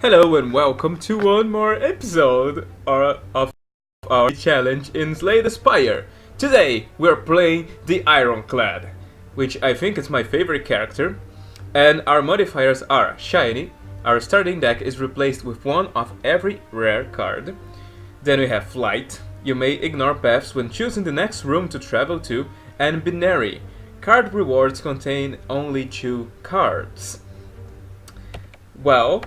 Hello and welcome to one more episode of our challenge in Slay the Spire. Today we're playing the Ironclad, which I think is my favorite character, and our modifiers are Shiny. Our starting deck is replaced with one of every rare card. Then we have Flight. You may ignore paths when choosing the next room to travel to, and Binary. Card rewards contain only 2 cards. Well,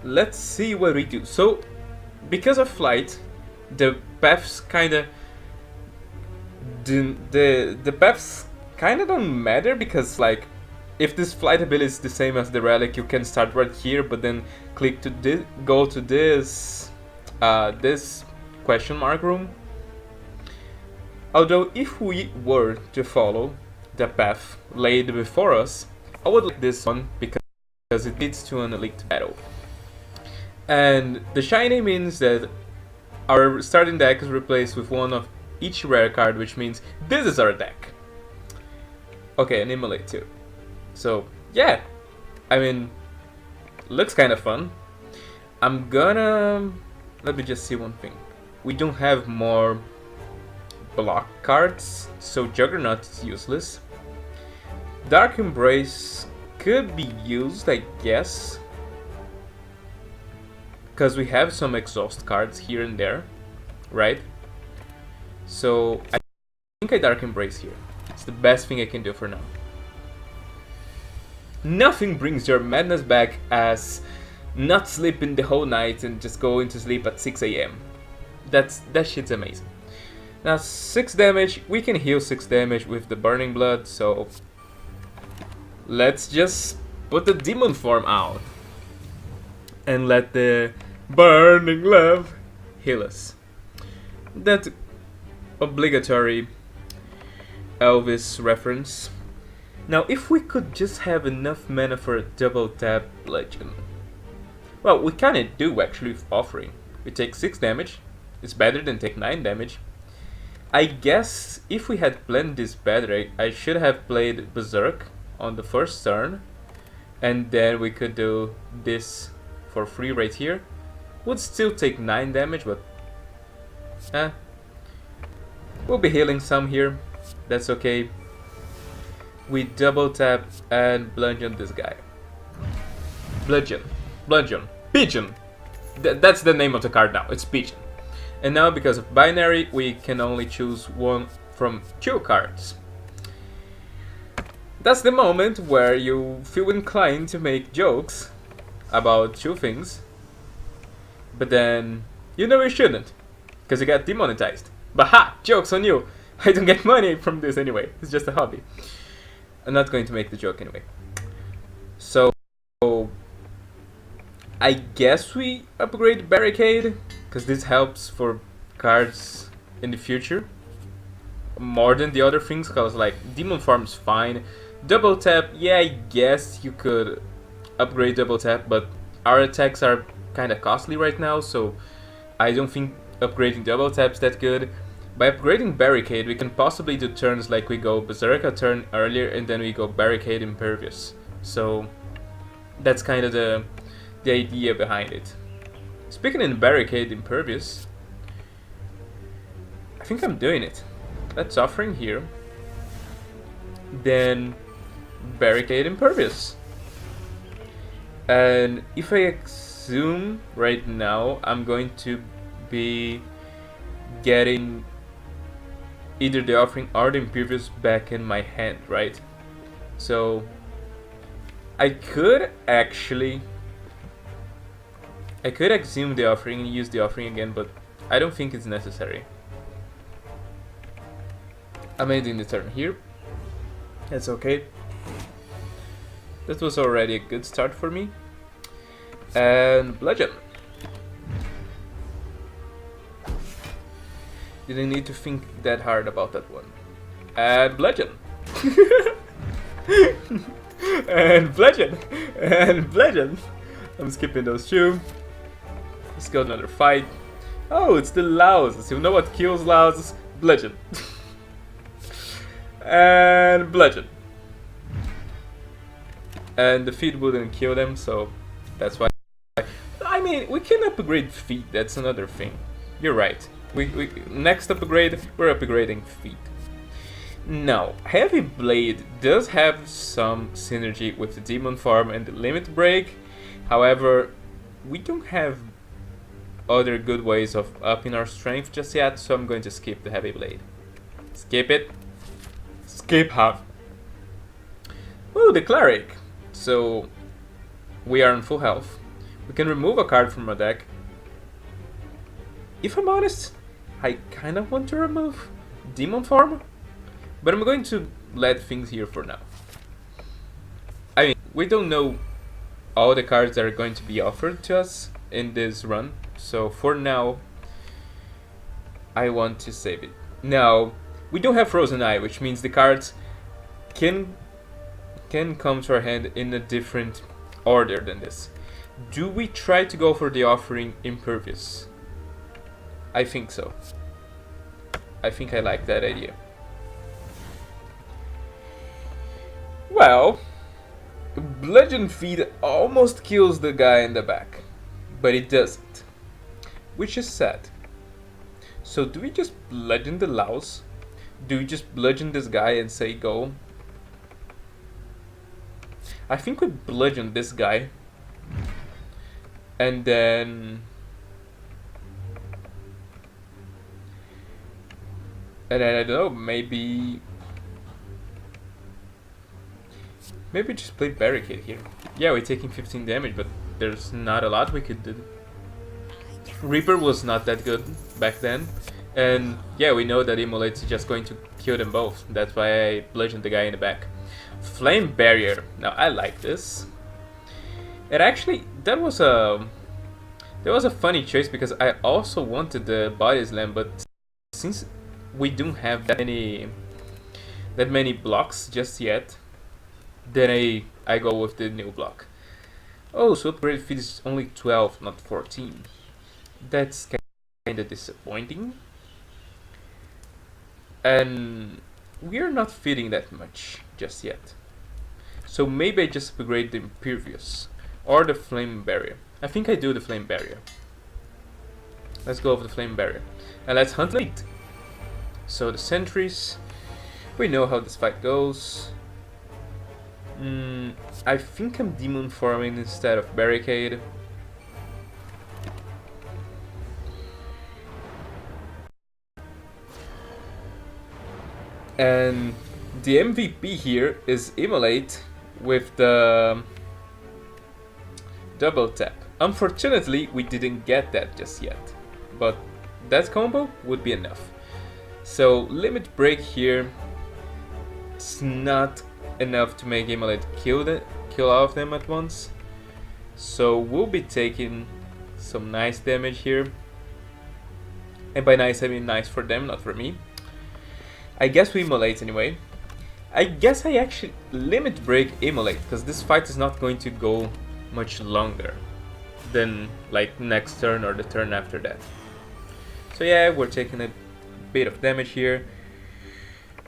let's see what we do. So, because of Flight, the paths kinda the paths kinda don't matter, because like if this Flight ability is the same as the relic, you can start right here, but then click to this, go to this this question mark room. Although if we were to follow the path laid before us, I would like this one because it leads to an elite battle. And the shiny means that our starting deck is replaced with one of each rare card, which means this is our deck. Okay, and immolate too. So yeah, I mean, looks kind of fun. I'm gonna, let me just see one thing. We don't have more block cards, so Juggernaut is useless. Dark Embrace could be used, I guess, because we have some exhaust cards here and there, right? So I think I Dark Embrace here. It's the best thing I can do for now. Nothing brings your madness back as not sleeping the whole night and just going to sleep at 6 AM. That shit's amazing. Now 6 damage, we can heal 6 damage with the Burning Blood, so let's just put the demon form out and let the burning love heal us. That obligatory Elvis reference. Now if we could just have enough mana for a double tap Legend. Well, we kinda do actually with Offering. We take 6 damage, it's better than take 9 damage. I guess if we had planned this better, I should have played Berserk on the first turn, and then we could do this for free right here. Would still take 9 damage, but we'll be healing some here. That's okay. We double tap and bludgeon this guy. Bludgeon. Pigeon! That's the name of the card now, it's Pigeon. And now, because of binary, we can only choose one from 2 cards. That's the moment where you feel inclined to make jokes about 2 things, but then you know you shouldn't, because you got demonetized. But ha! Joke's on you! I don't get money from this anyway, it's just a hobby. I'm not going to make the joke anyway. So I guess we upgrade Barricade, because this helps for cards in the future more than the other things, because like Demon Form's fine. Double tap, yeah, I guess you could upgrade double tap, but our attacks are kind of costly right now, so I don't think upgrading double tap's that good. By upgrading Barricade, we can possibly do turns like we go Berserk a turn earlier and then we go Barricade Impervious. So that's kind of the idea behind it. Speaking in Barricade Impervious, I think I'm doing it. Let's Offering here, then Barricade Impervious. And if I assume right now, I'm going to be getting either the Offering or the Impervious back in my hand, right? So I could exhume the Offering and use the Offering again, but I don't think it's necessary. I'm ending the turn here. That's okay. That was already a good start for me. And Bludgeon. Didn't need to think that hard about that one. And Bludgeon. And Bludgeon. And Bludgeon. I'm skipping those 2. Let's go another fight. Oh, it's the Laos. You know what kills Laos? Bludgeon. And Bludgeon. And the feed wouldn't kill them, so That's why. I mean, we can upgrade feet. That's another thing. You're right. We next upgrade, we're upgrading feet. Now, Heavy Blade does have some synergy with the Demon Form and the Limit Break. However, we don't have other good ways of upping our strength just yet, so I'm going to skip the Heavy Blade. Skip it. Skip half. Ooh, the Cleric. So, we are on full health. We can remove a card from our deck. If I'm honest, I kind of want to remove Demon Form, but I'm going to let things here for now. I mean, we don't know all the cards that are going to be offered to us in this run, so for now, I want to save it. Now, we don't have Frozen Eye, which means the cards can come to our hand in a different order than this. Do we try to go for the offering Impervious? I think so. I think I like that idea. Well, Bludgeon Feed almost kills the guy in the back, but it doesn't, which is sad. So do we just bludgeon the Laos? Do we just bludgeon this guy and say go? I think we bludgeon this guy, and then I don't know, maybe just play Barricade here. Yeah, we're taking 15 damage, but there's not a lot we could do. Reaper was not that good back then, and yeah, we know that Immolate's just going to kill them both. That's why I bludgeoned the guy in the back. Flame Barrier. Now I like this. And actually, that was a funny choice because I also wanted the Body Slam, but since we don't have that many blocks just yet, then I go with the new block. Oh, so upgrade feed is only 12, not 14. That's kinda disappointing. And we're not feeding that much just yet. So maybe I just upgrade the Impervious or the Flame Barrier. I think I do the Flame Barrier. Let's go with the Flame Barrier. And let's hunt late. So the sentries, we know how this fight goes. I think I'm Demon Forming instead of Barricade. And the MVP here is Immolate with the double tap. Unfortunately, we didn't get that just yet, but that combo would be enough. So Limit Break here, it's not enough to make Immolate kill all of them at once. So we'll be taking some nice damage here. And by nice I mean nice for them, not for me. I guess we Immolate anyway. I guess I actually Limit Break Immolate, because this fight is not going to go much longer than like next turn or the turn after that. So yeah, we're taking a bit of damage here.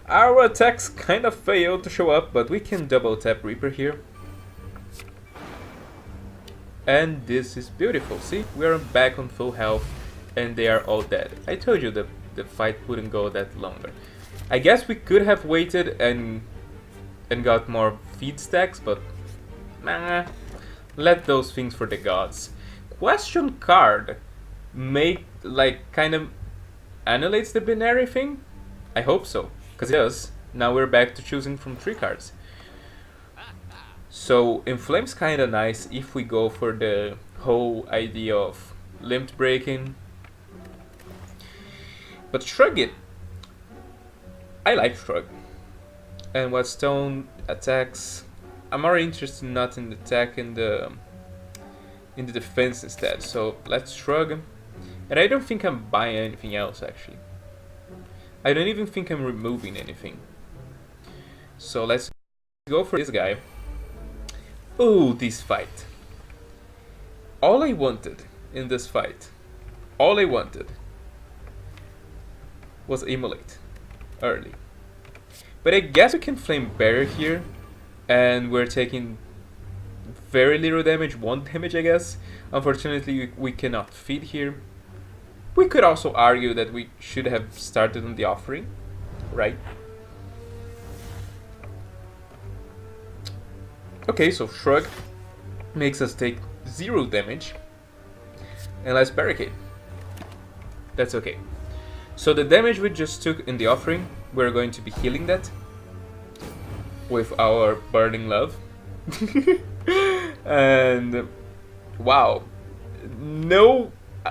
Our attacks kind of fail to show up, but we can double tap Reaper here. And this is beautiful. See, we are back on full health and they are all dead. I told you that the fight wouldn't go that longer. I guess we could have waited and got more feed stacks, but nah, let those things for the gods. Question card make like kind of annihilates the binary thing? I hope so, because it does. Now we're back to choosing from 3 cards. So Inflame's kind of nice if we go for the whole idea of limit breaking. But Shrug it. I like Shrug. And what stone attacks? I'm more interested not in the attack in the defense instead. So let's Shrug. And I don't think I'm buying anything else actually. I don't even think I'm removing anything. So let's go for this guy. Ooh, this fight. All I wanted in this fight, all I wanted was Immolate early. But I guess we can Flame Barrier here, and we're taking very little damage, 1 damage I guess. Unfortunately we cannot feed here. We could also argue that we should have started on the offering, right? Okay, so Shrug makes us take 0 damage. And let's barricade. That's okay. So the damage we just took in the offering, we're going to be healing that with our Burning Love. And wow, no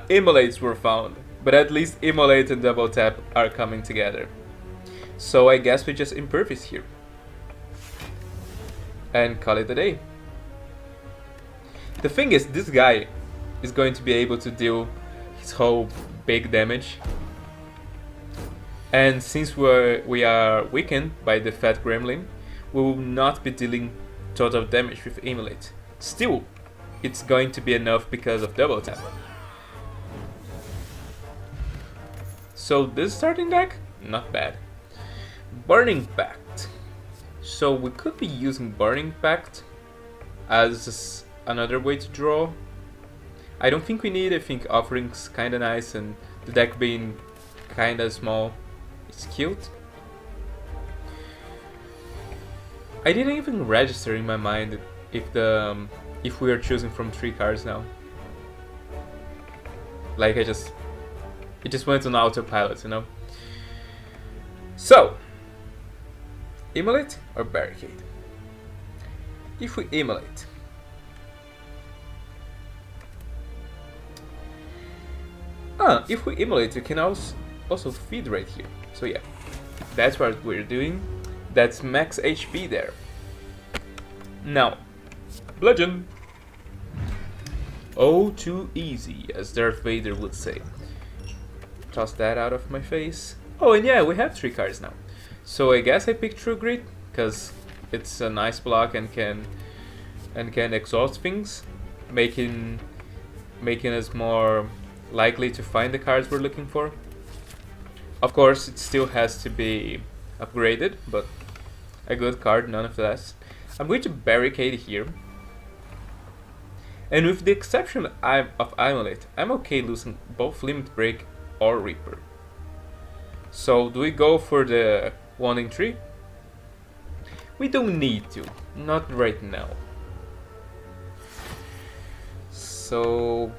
immolates were found, but at least immolate and double tap are coming together. So I guess we just impervious here and call it a day. The thing is, this guy is going to be able to deal his whole big damage, and since we are weakened by the Fat Gremlin, we will not be dealing total damage with immolate. Still, it's going to be enough because of double tap. So this starting deck, not bad. Burning Pact. So we could be using Burning Pact as another way to draw. I don't think we need. I think Offering's kinda nice, and the deck being kinda small is cute. I didn't even register in my mind if we are choosing from 3 cards now. Like it just went on autopilot, you know. So, immolate or barricade? If we immolate, if we immolate, you can also feed right here. So yeah, that's what we're doing. That's max HP there. Now, bludgeon. Oh, too easy, as Darth Vader would say. Toss that out of my face. Oh, and yeah, we have 3 cards now. So I guess I picked True Grit because it's a nice block and can exhaust things, making us more likely to find the cards we're looking for. Of course, it still has to be upgraded, but a good card nonetheless. I'm going to barricade here. And with the exception of Immolate, I'm okay losing both Limit Break or Reaper. So do we go for the 1 in 3? We don't need to, not right now. So,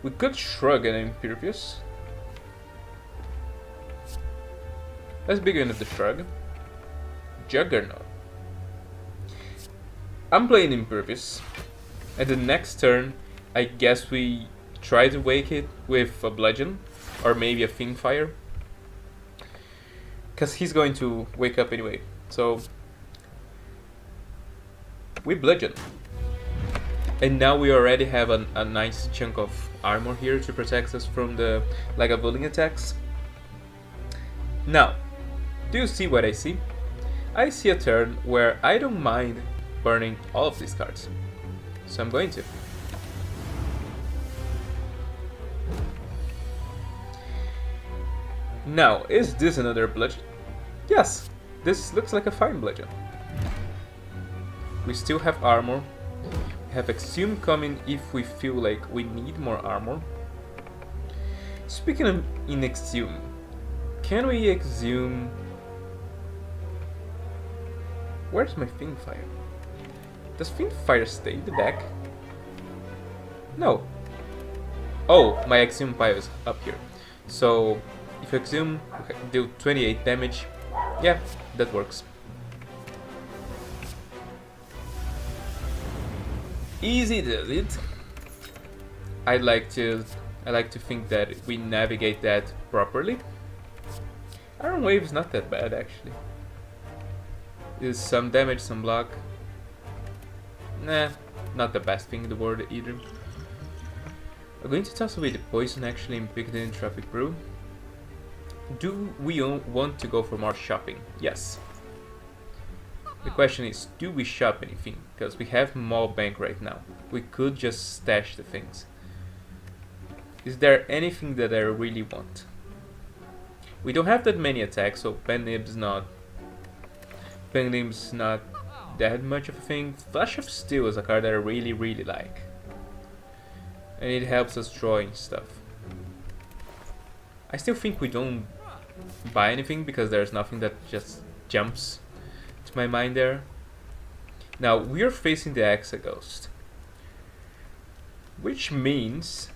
we could Shrug an Impervious. Let's begin with the Shrug. Juggernaut. I'm playing Impervious, and the next turn, I guess we try to wake it with a Bludgeon, or maybe a Fiendfire, because he's going to wake up anyway. So we Bludgeon, and now we already have a nice chunk of armor here to protect us from the Lagavulin attacks. Now, do you see what I see? I see a turn where I don't mind burning all of these cards, so I'm going to. Now, is this another bludgeon? Yes, this looks like a fine bludgeon. We still have armor. We have Exhume coming if we feel like we need more armor. Speaking of in Exhume, can we Exhume? Where's my Fiendfire? Does Fiendfire stay in the deck? No. Oh, my Exhume pile is up here. So, if Exhume, deal 28 damage. Yeah, that works. Easy does it. I like to think that we navigate that properly. Iron Wave is not that bad actually. Is some damage, some block. Nah, not the best thing in the world either. I'm going to toss away the poison actually and pick the Entropic Brew. Do we want to go for more shopping? Yes. The question is, do we shop anything? Because we have Maul Bank right now. We could just stash the things. Is there anything that I really want? We don't have that many attacks, so Penib's not that much of a thing. Flash of Steel is a card that I really, really like. And it helps us drawing stuff. I still think we don't buy anything because there's nothing that just jumps to my mind there. Now, we are facing the Exaghost, which means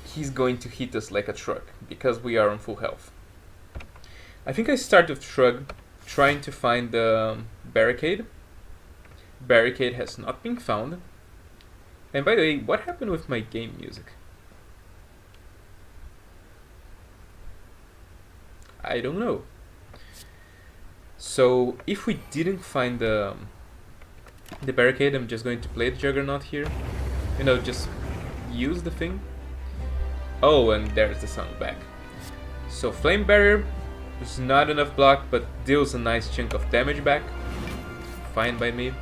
he's going to hit us like a truck because we are on full health. I think I start with Shrug, trying to find the barricade. Barricade has not been found. And by the way, what happened with my game music? I don't know. So if we didn't find the barricade, I'm just going to play the Juggernaut here. You know, just use the thing. Oh, and there's the sound back. So Flame Barrier is not enough block, but deals a nice chunk of damage back. Fine by me.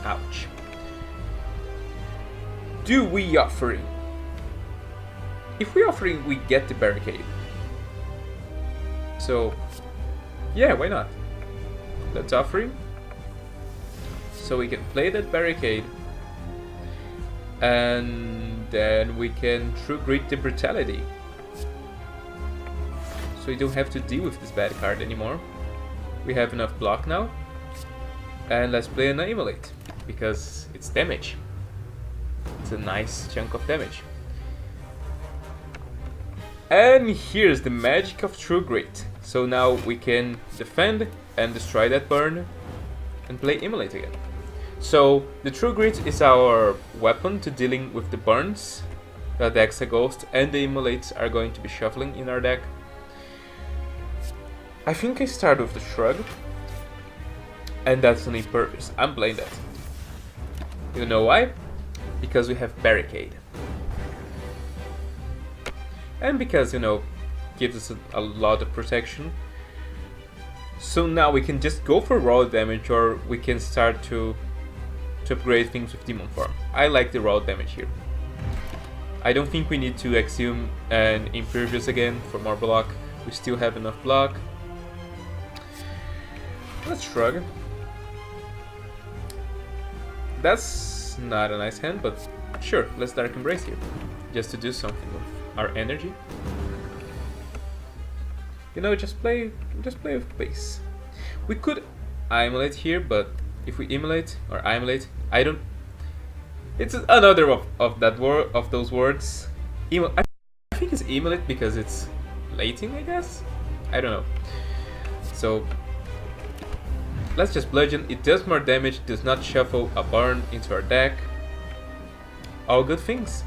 Ouch. Do we offering? If we offering, we get the barricade. So, yeah, why not? Let's offering. So we can play that barricade. And then we can True Grit the Brutality. So we don't have to deal with this bad card anymore. We have enough block now. And let's play an Immolate, because it's damage. It's a nice chunk of damage. And here's the magic of True Grit. So now we can defend and destroy that burn and play Immolate again. So the True Grit is our weapon to dealing with the burns that the Exaghost and the Immolates are going to be shuffling in our deck. I think I start with the Shrug. And that's on purpose. I'm playing that. You know why? Because we have Barricade. And because, you know, gives us a lot of protection. So now we can just go for raw damage, or we can start to upgrade things with Demon Form. I like the raw damage here. I don't think we need to Exhume and Impervious again for more block. We still have enough block. Let's Shrug. That's not a nice hand, but sure, let's Dark Embrace here. Just to do something with our energy. You know, just play with base. We could Immolate here, but if we Immolate or Immolate, I don't. It's another of that word, of those words. I think it's Immolate because it's Lating, I guess. I don't know. So let's just bludgeon. It does more damage. Does not shuffle a burn into our deck. All good things.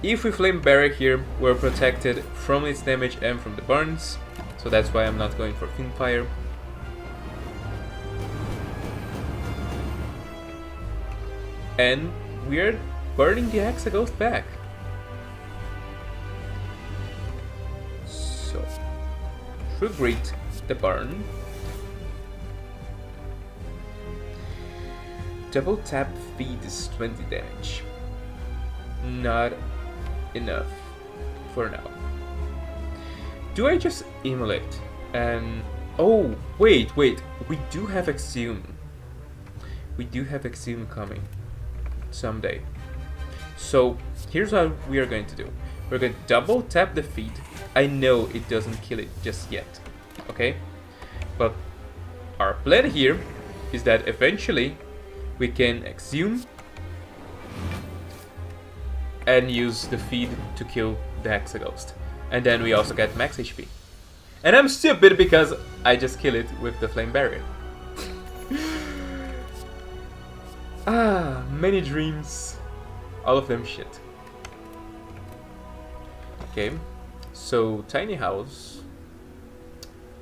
If we Flame Barrier here, we're protected from its damage and from the burns. So that's why I'm not going for Fiendfire. And we're burning the Exaghost back. So, True Grit the burn. Double tap feed is 20 damage. Not enough for now. Do I just Immolate? And oh, wait, we do have Exhume. We do have Exhume coming someday. So here's what we are going to do. We're going to double tap the feed. I know it doesn't kill it just yet, okay? But our plan here is that eventually we can Exhume and use the feed to kill the Exaghost. And then we also get max HP. And I'm stupid because I just kill it with the Flame Barrier. Many dreams. All of them shit. Okay, so Tiny House.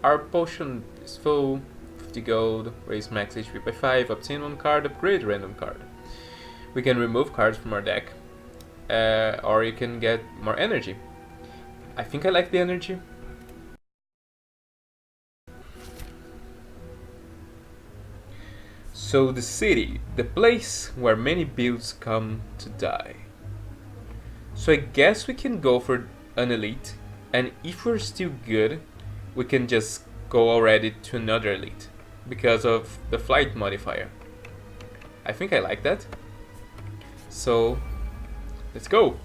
Our potion is full. 50 gold, raise max HP by 5, obtain 1 card, upgrade random card. We can remove cards from our deck. Or you can get more energy. I think I like the energy. So the city, the place where many builds come to die. So I guess we can go for an elite, and if we're still good, we can just go already to another elite because of the flight modifier. I think I like that. So let's go.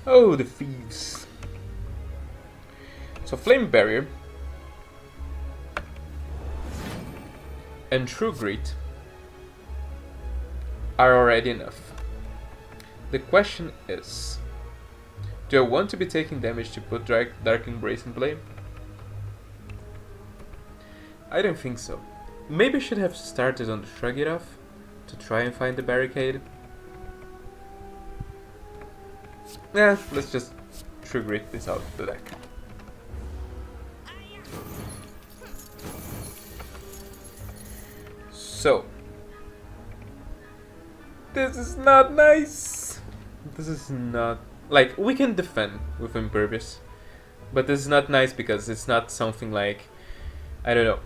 Oh, the thieves. So flame barrier and true grit are already enough. The question is, do I want to be taking damage to put Dark Embrace in play? I don't think so. Maybe I should have started on the Shrug It Off to try and find the barricade. Yeah, let's just True Grit this out of the deck. So, this is not nice. This is not... Like, we can defend with Impervious, but this is not nice because it's not something like, I don't know,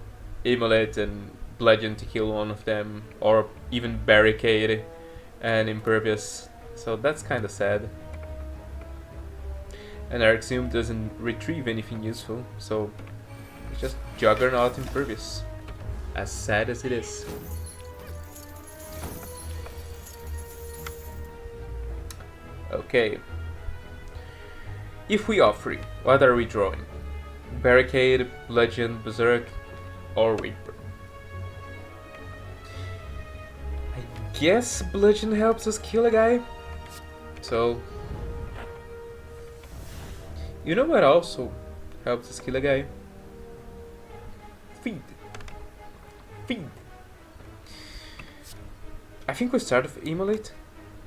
Amulet and Bludgeon to kill one of them, or even Barricade and Impervious, so that's kinda sad. And our Exhume doesn't retrieve anything useful, so it's just Juggernaut Impervious. As sad as it is. Okay. If we offer, what are we drawing? Barricade, Bludgeon, Berserk, or Reaper? I guess Bludgeon helps us kill a guy. So, you know what also helps us kill a guy? Feed. Feed. I think we start with Immolate,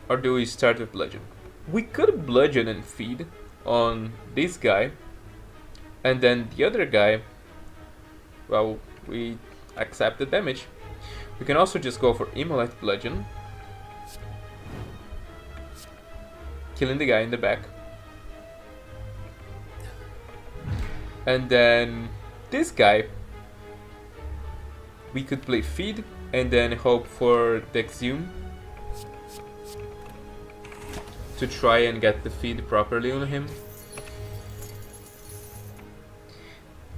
or do we start with Bludgeon? We could Bludgeon and feed on this guy, and then the other guy, well, we accept the damage. We can also just go for Immolate Bludgeon, killing the guy in the back, and then this guy we could play Feed and then hope for the Exhume to try and get the feed properly on him.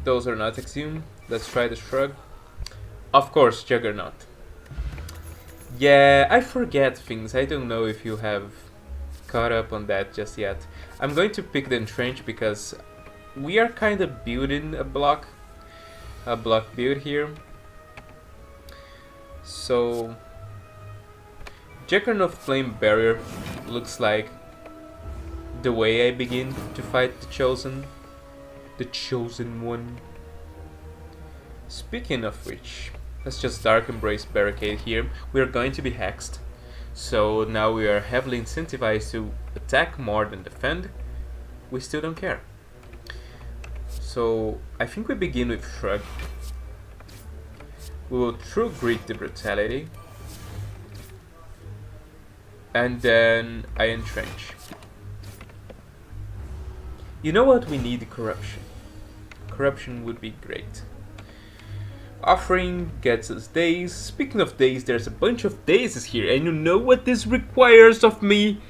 Those are not Exhume. Let's try the Shrug. Of course, Juggernaut. Yeah, I forget things. I don't know if you have caught up on that just yet. I'm going to pick the Entrench because we are kind of building a block build here. So Juggernaut Flame Barrier looks like the way I begin to fight the Chosen One. Speaking of which, let's just Dark Embrace Barricade here. We are going to be hexed, so now we are heavily incentivized to attack more than defend. We still don't care. So I think we begin with Shrug. We will True Grit the Brutality, and then I Entrench. You know what? We need Corruption. Corruption would be great. Offering gets us days. Speaking of days, there's a bunch of dazes here, and you know what this requires of me?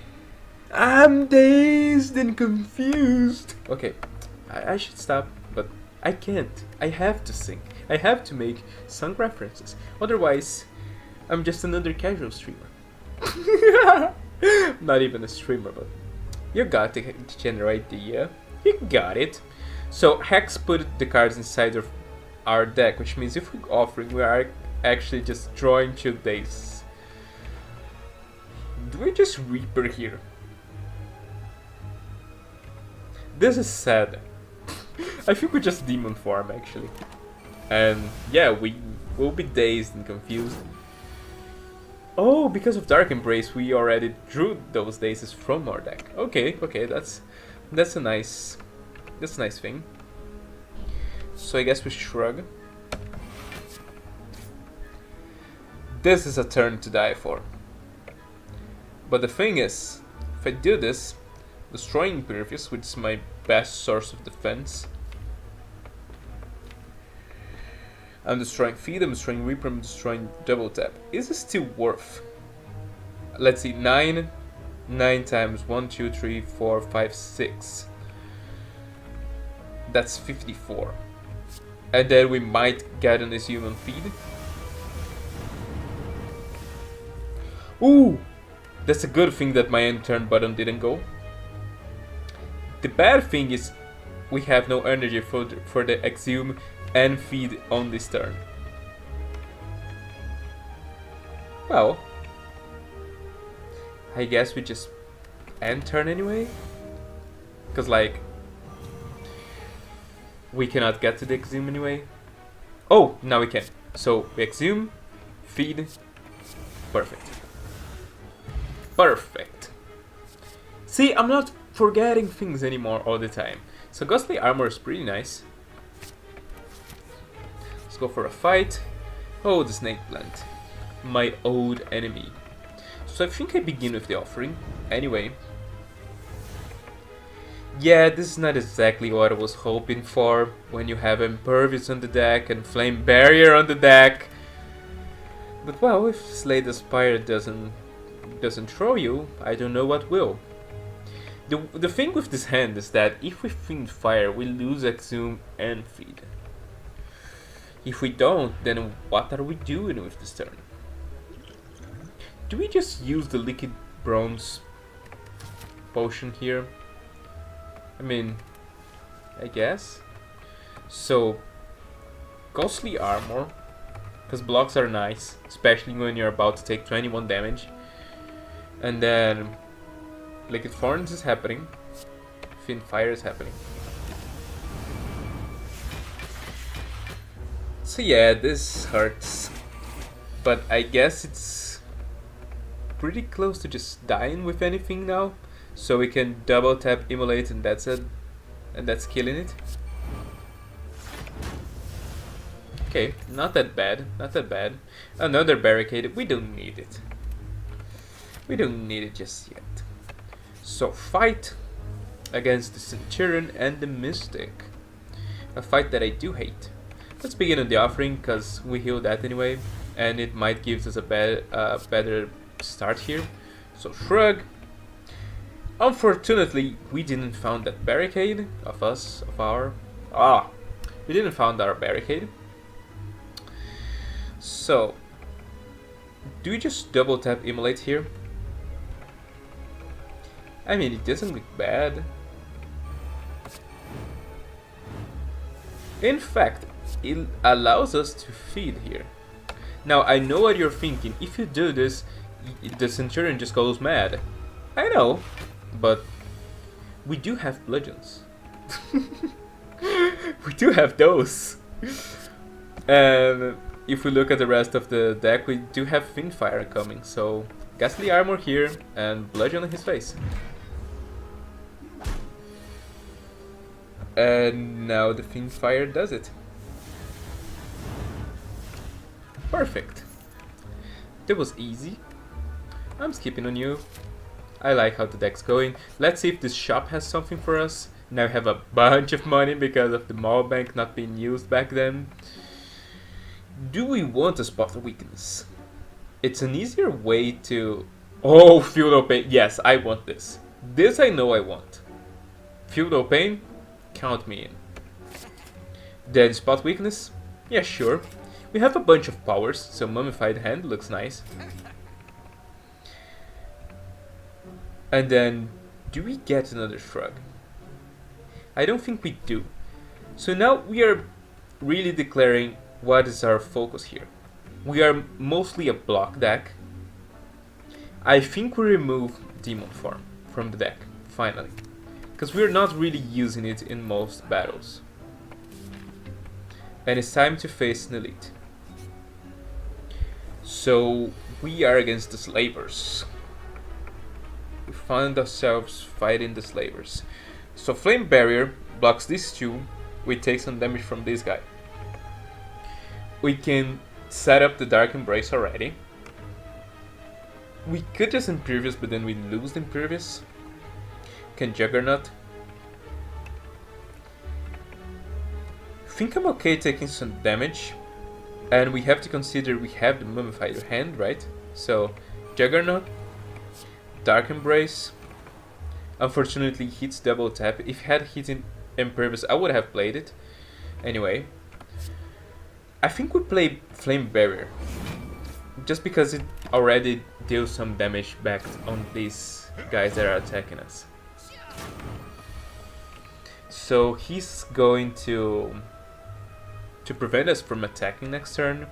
I'm dazed and confused. Okay, I should stop, but I can't. I have to sing. I have to make song references. Otherwise, I'm just another casual streamer. Not even a streamer, but you got the general idea. You got it. So Hex put the cards inside of our deck, which means if we're offering, we are actually just drawing 2 days. Do we just Reaper here? This is sad. I think we just Demon Form actually. And yeah, we will be dazed and confused. Oh, because of Dark Embrace, we already drew those dazes from our deck. Okay, that's a nice thing. So I guess we Shrug. This is a turn to die for. But the thing is, if I do this, destroying Impervious, which is my best source of defense, I'm destroying Feed, I'm destroying Reaper, I'm destroying Double Tap. Is it still worth? Let's see, 9 times 1, 2, 3, 4, 5, 6. That's 54. And then we might get on this human Feed. Ooh! That's a good thing that my end turn button didn't go. The bad thing is we have no energy for the exhume and feed on this turn. Well, I guess we just end turn anyway. Because like, we cannot get to the exhume anyway. Oh, now we can. So we exhume, feed, perfect. Perfect. See, I'm not forgetting things anymore all the time. So Ghostly Armor is pretty nice. Let's go for a fight. Oh, the Snake Plant. My old enemy. So I think I begin with the offering. Anyway. Yeah, this is not exactly what I was hoping for. When you have Impervious on the deck and Flame Barrier on the deck. But well, if Slay the Spire doesn't throw you, I don't know what will. The thing with this hand is that if we Fiend Fire, we lose Exhume and Feed. If we don't, then what are we doing with this turn? Do we just use the Liquid Bronze potion here? I mean, I guess. So, Ghostly Armor, because blocks are nice, especially when you're about to take 21 damage. And then Liquid Thorns is happening. Fiend Fire is happening. So yeah, this hurts. But I guess it's pretty close to just dying with anything now. So we can double tap Immolate and that's it. And that's killing it. Okay, not that bad. Not that bad. Another barricade. We don't need it. We don't need it just yet. So fight against the Centurion and the Mystic. A fight that I do hate. Let's begin on the offering because we heal that anyway. And it might give us a better start here. So Shrug. Unfortunately, we didn't found that barricade of us, of our... we didn't found our barricade. So, do we just double tap Immolate here? I mean, it doesn't look bad. In fact, it allows us to feed here. Now, I know what you're thinking. If you do this, the Centurion just goes mad. I know, but we do have bludgeons. We do have those. And if we look at the rest of the deck, we do have Fiend Fire coming. So, Ghastly Armor here and bludgeon on his face. And now the Fiend Fire does it. Perfect. That was easy. I'm skipping on you. I like how the deck's going. Let's see if this shop has something for us. Now we have a bunch of money because of the Mall Bank not being used back then. Do we want a Spot of Weakness? It's an easier way to... Oh, Field of Pain. Yes, I want this. This I know I want. Field of Pain? Count me in. Then Spot Weakness? Yeah, sure. We have a bunch of powers, so Mummified Hand looks nice. And then, do we get another Shrug? I don't think we do. So now we are really declaring what is our focus here. We are mostly a block deck. I think we remove Demon Form from the deck, finally. Because we're not really using it in most battles. And it's time to face an elite. So we are against the Slavers. We find ourselves fighting the Slavers. So Flame Barrier blocks these two. We take some damage from this guy. We can set up the Dark Embrace already. We could just Impervious, but then we lose the Impervious. Can Juggernaut. I think I'm okay taking some damage. And we have to consider we have the Mummified hand, right? So, Juggernaut, Dark Embrace. Unfortunately, hits double tap. If it had hit in Impervious, I would have played it. Anyway, I think we play Flame Barrier. Just because it already deals some damage back on these guys that are attacking us. So he's going to prevent us from attacking next turn.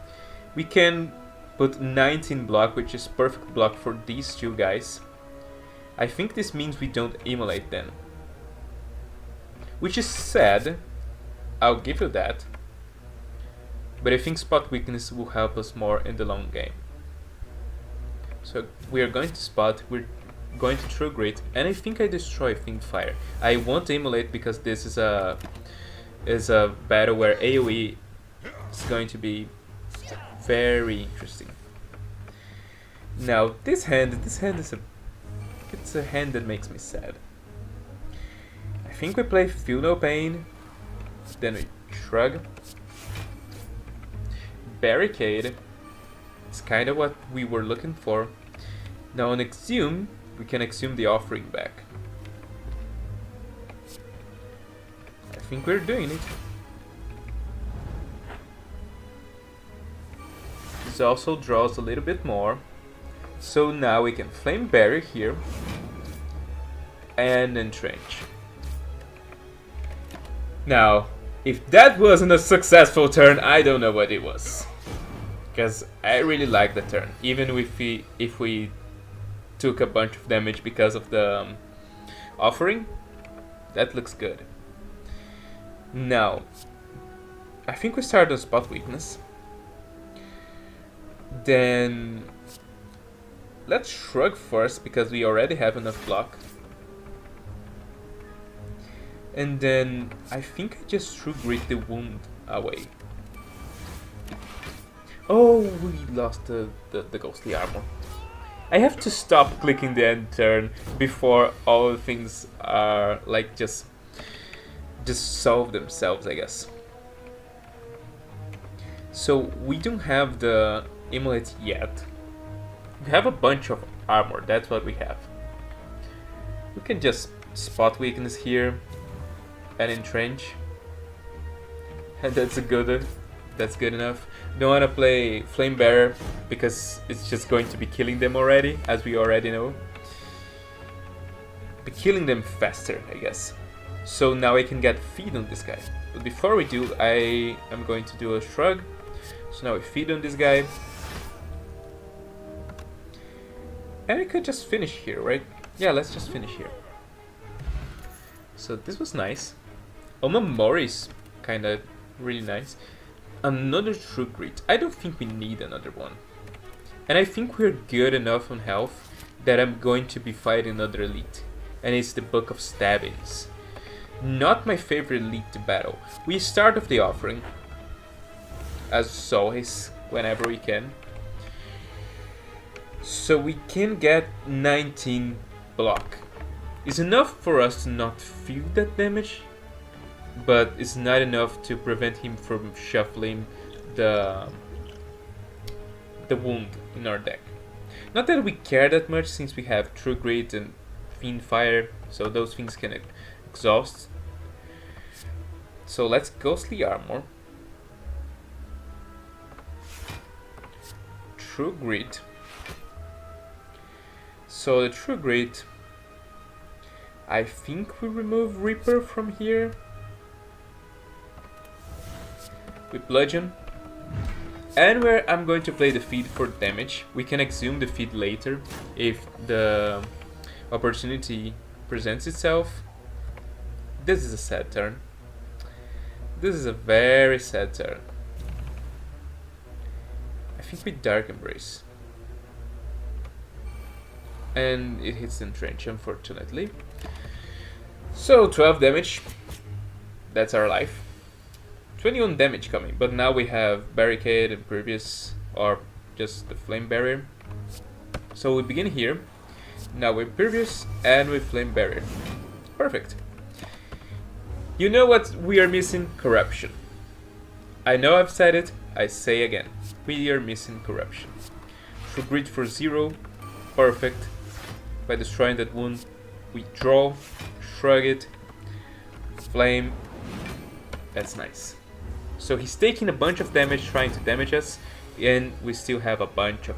We can put 19 block, which is perfect block for these two guys. I think this means we don't immolate them, which is sad. I'll give you that. But I think spot weakness will help us more in the long game. So we are going to spot, we're going to True Grit, and I think I destroy Fiend Fire. I won't immolate because this is a battle where AoE is going to be very interesting. Now this hand is it's a hand that makes me sad. I think we play Feel No Pain, then we Shrug. Barricade. It's kind of what we were looking for. Now on Exhume, we can Exhume the Offering back. I think we're doing it. This also draws a little bit more. So now we can Flame Barrier here and Entrench. Now, if that wasn't a successful turn, I don't know what it was. Because I really like the turn, even if we took a bunch of damage because of the offering. That looks good. Now, I think we start on spot weakness. Then let's Shrug first because we already have enough block. And then I think I just True Grit the wound away. Oh, we lost the ghostly armor. I have to stop clicking the end turn before all things are like just solve themselves, I guess. So we don't have the immolate yet. We have a bunch of armor, that's what we have. We can just spot weakness here and Entrench. And that's good enough. Don't want to play Flame Bearer because it's just going to be killing them already, as we already know. Be killing them faster, I guess. So now I can get feed on this guy. But before we do, I am going to do a Shrug. So now we feed on this guy. And we could just finish here, right? Yeah, let's just finish here. So this was nice. Omamori is kind of really nice. Another True Grit. I don't think we need another one. And I think we're good enough on health that I'm going to be fighting another elite. And it's the Book of Stabbings. Not my favorite elite to battle. We start with the offering, as always, whenever we can. So we can get 19 block. It's enough for us to not feel that damage, but it's not enough to prevent him from shuffling the wound in our deck. Not that we care that much since we have True Grit and Fiend Fire, so those things can exhaust. So let's Ghostly Armor. True Grit. So the True Grit, I think we remove Reaper from here. With Bludgeon. And where I'm going to play the feed for damage. We can exhume the feed later if the opportunity presents itself. This is a sad turn. This is a very sad turn. I think we Dark Embrace. And it hits the Entrench, unfortunately. So 12 damage. That's our life. 21 damage coming, but now we have Barricade and Previous, or just the Flame Barrier. So we begin here. Now we're Previous and we Flame Barrier. Perfect. You know what we are missing? Corruption. I know I've said it, I say again, we are missing corruption. True Grit for 0, perfect. By destroying that wound, we draw, shrug it, flame. That's nice. So he's taking a bunch of damage trying to damage us, and we still have a bunch of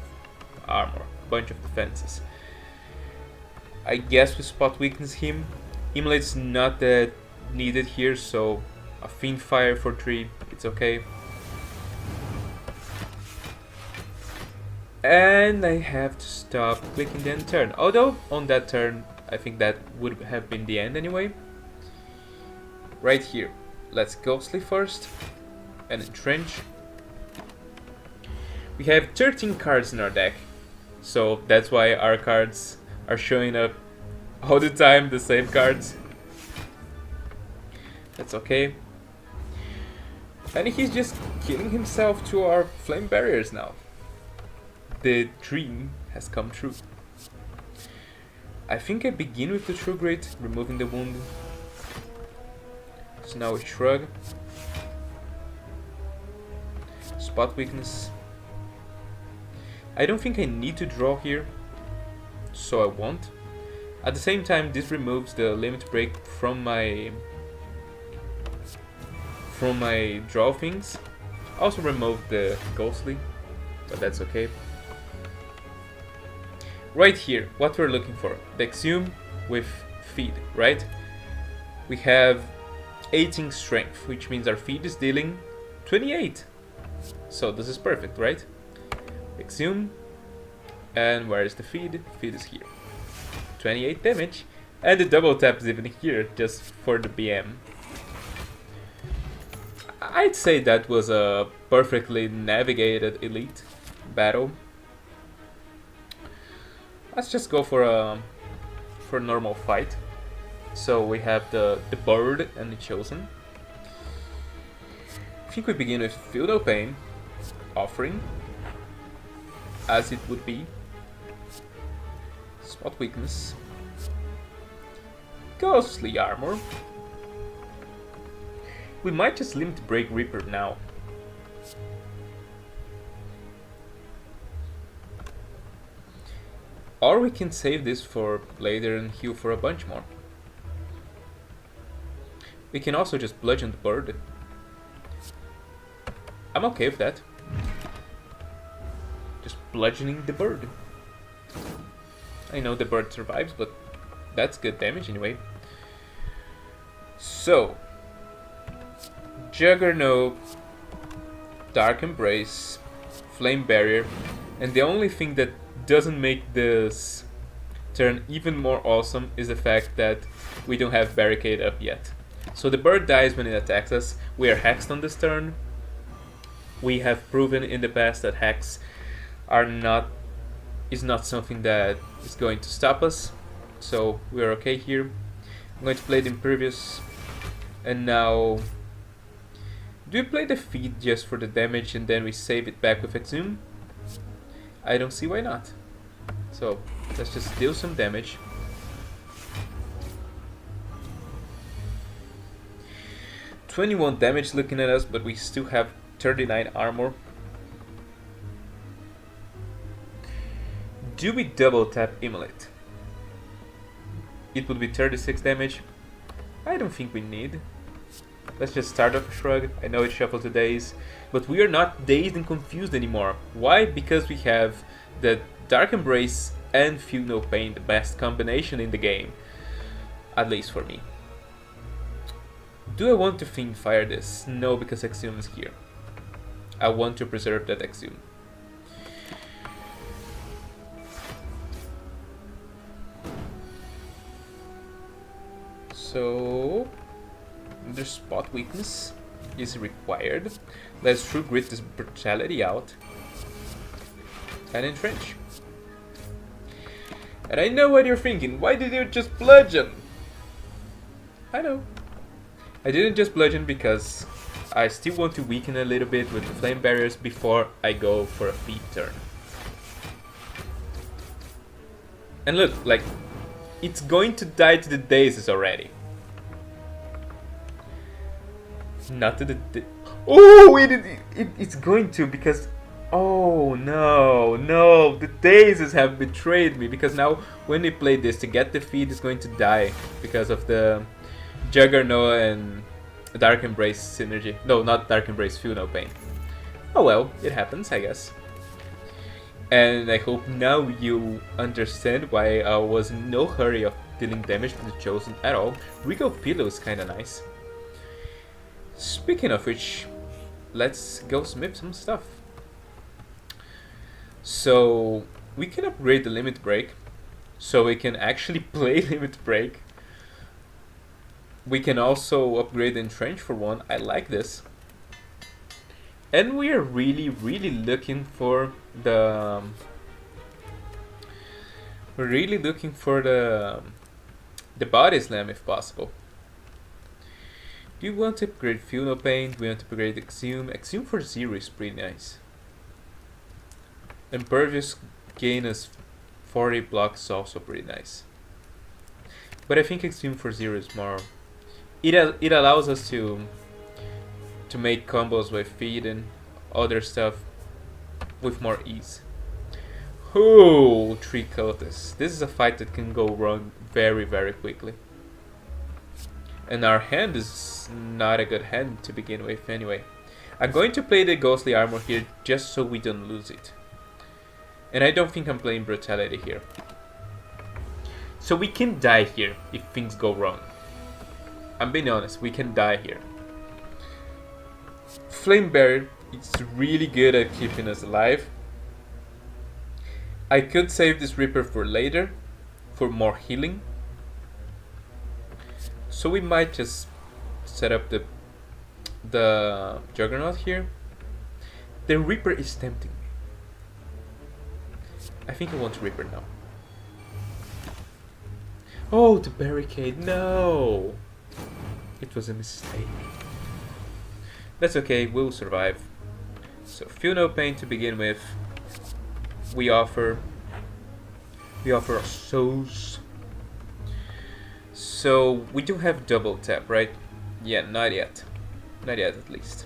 armor, a bunch of defenses. I guess we spot weakness him. Immolate's not that needed here, so a Fiend Fire for 3, it's okay. And I have to stop clicking the end turn. Although, on that turn, I think that would have been the end anyway. Right here, let's Ghostly first, and Entrench. We have 13 cards in our deck, so that's why our cards are showing up all the time, the same cards. That's okay. And he's just killing himself to our flame barriers now. The dream has come true. I think I begin with the True Grit, removing the wound. So now we shrug. Spot weakness. I don't think I need to draw here, so I won't. At the same time, this removes the limit break from my draw things. Also remove the Ghostly, but that's okay. Right here, what we're looking for, the Exhume with Feed, right? We have 18 strength, which means our feed is dealing 28. So this is perfect, right? Exhume, and where is the feed? Feed is here. 28 damage, and the double tap is even here, just for the BM. I'd say that was a perfectly navigated elite battle. Let's just go for a normal fight. So we have the bird and the chosen. I think we begin with Feel No Pain, Offering, as it would be. Spot weakness. Ghostly armor. We might just limit break Reaper now. Or we can save this for later and heal for a bunch more. We can also just bludgeon the bird. I'm okay with that. Just bludgeoning the bird. I know the bird survives, but that's good damage anyway. So, Juggernaut, Dark Embrace, Flame Barrier, and the only thing that doesn't make this turn even more awesome is the fact that we don't have Barricade up yet. So the bird dies when it attacks us. We are hexed on this turn. We have proven in the past that hex is not something that is going to stop us. So we are okay here. I'm going to play the Impervious. And now, do we play the feed just for the damage and then we save it back with Exhume? I don't see why not. So let's just deal some damage. $21 damage looking at us, but we still have 39 armor. Do we double tap Immolate? It would be 36 damage. I don't think we need. Let's just start off a shrug. I know it's Shuffle to Daze, but we are not dazed and confused anymore. Why? Because we have the Dark Embrace and Feel No Pain, the best combination in the game. At least for me. Do I want to Fiend Fire this? No, because Exhume is here. I want to preserve that Exhume. So, the spot weakness is required. Let's True Grit this Brutality out and Entrench. And I know what you're thinking. Why did you just bludgeon? I know. I didn't just bludgeon because I still want to weaken a little bit with the flame barriers before I go for a feed turn. And look, like, it's going to die to the dazes already. Not to the... Oh, It's going to, because... Oh no, no, the daisies have betrayed me, because now when we play this, to get the feed is going to die because of the Juggernaut and Dark Embrace synergy. No, not Dark Embrace, Feel No Pain. Oh well, it happens, I guess. And I hope now you understand why I was in no hurry of dealing damage to the Chosen at all. Regal Pillow is kinda nice. Speaking of which, let's go smith some stuff. So we can upgrade the Limit Break, so we can actually play Limit Break. We can also upgrade the Entrench for one. I like this. And we are really looking for the... We're really looking for the Body Slam if possible. Do you want to upgrade Feel No Pain? Do we want to upgrade Exhume? Exhume for 0 is pretty nice. Impervious gain us 40 blocks is also pretty nice. But I think Exhume for 0 is more... It allows us to make combos with feed and other stuff with more ease. Oh, 3 cultists. This is a fight that can go wrong very quickly. And our hand is not a good hand to begin with anyway. I'm going to play the Ghostly Armor here just so we don't lose it. And I don't think I'm playing Brutality here. So we can die here if things go wrong. I'm being honest, we can die here. Flame Barrier is really good at keeping us alive. I could save this Reaper for later, for more healing. So we might just set up the Juggernaut here. The Reaper is tempting me. I think I want Reaper now. Oh, the barricade, no! It was a mistake. That's okay, we'll survive. So, Feel No Pain to begin with. We offer our souls. So, we do have double tap, right? Yeah, not yet. Not yet, at least.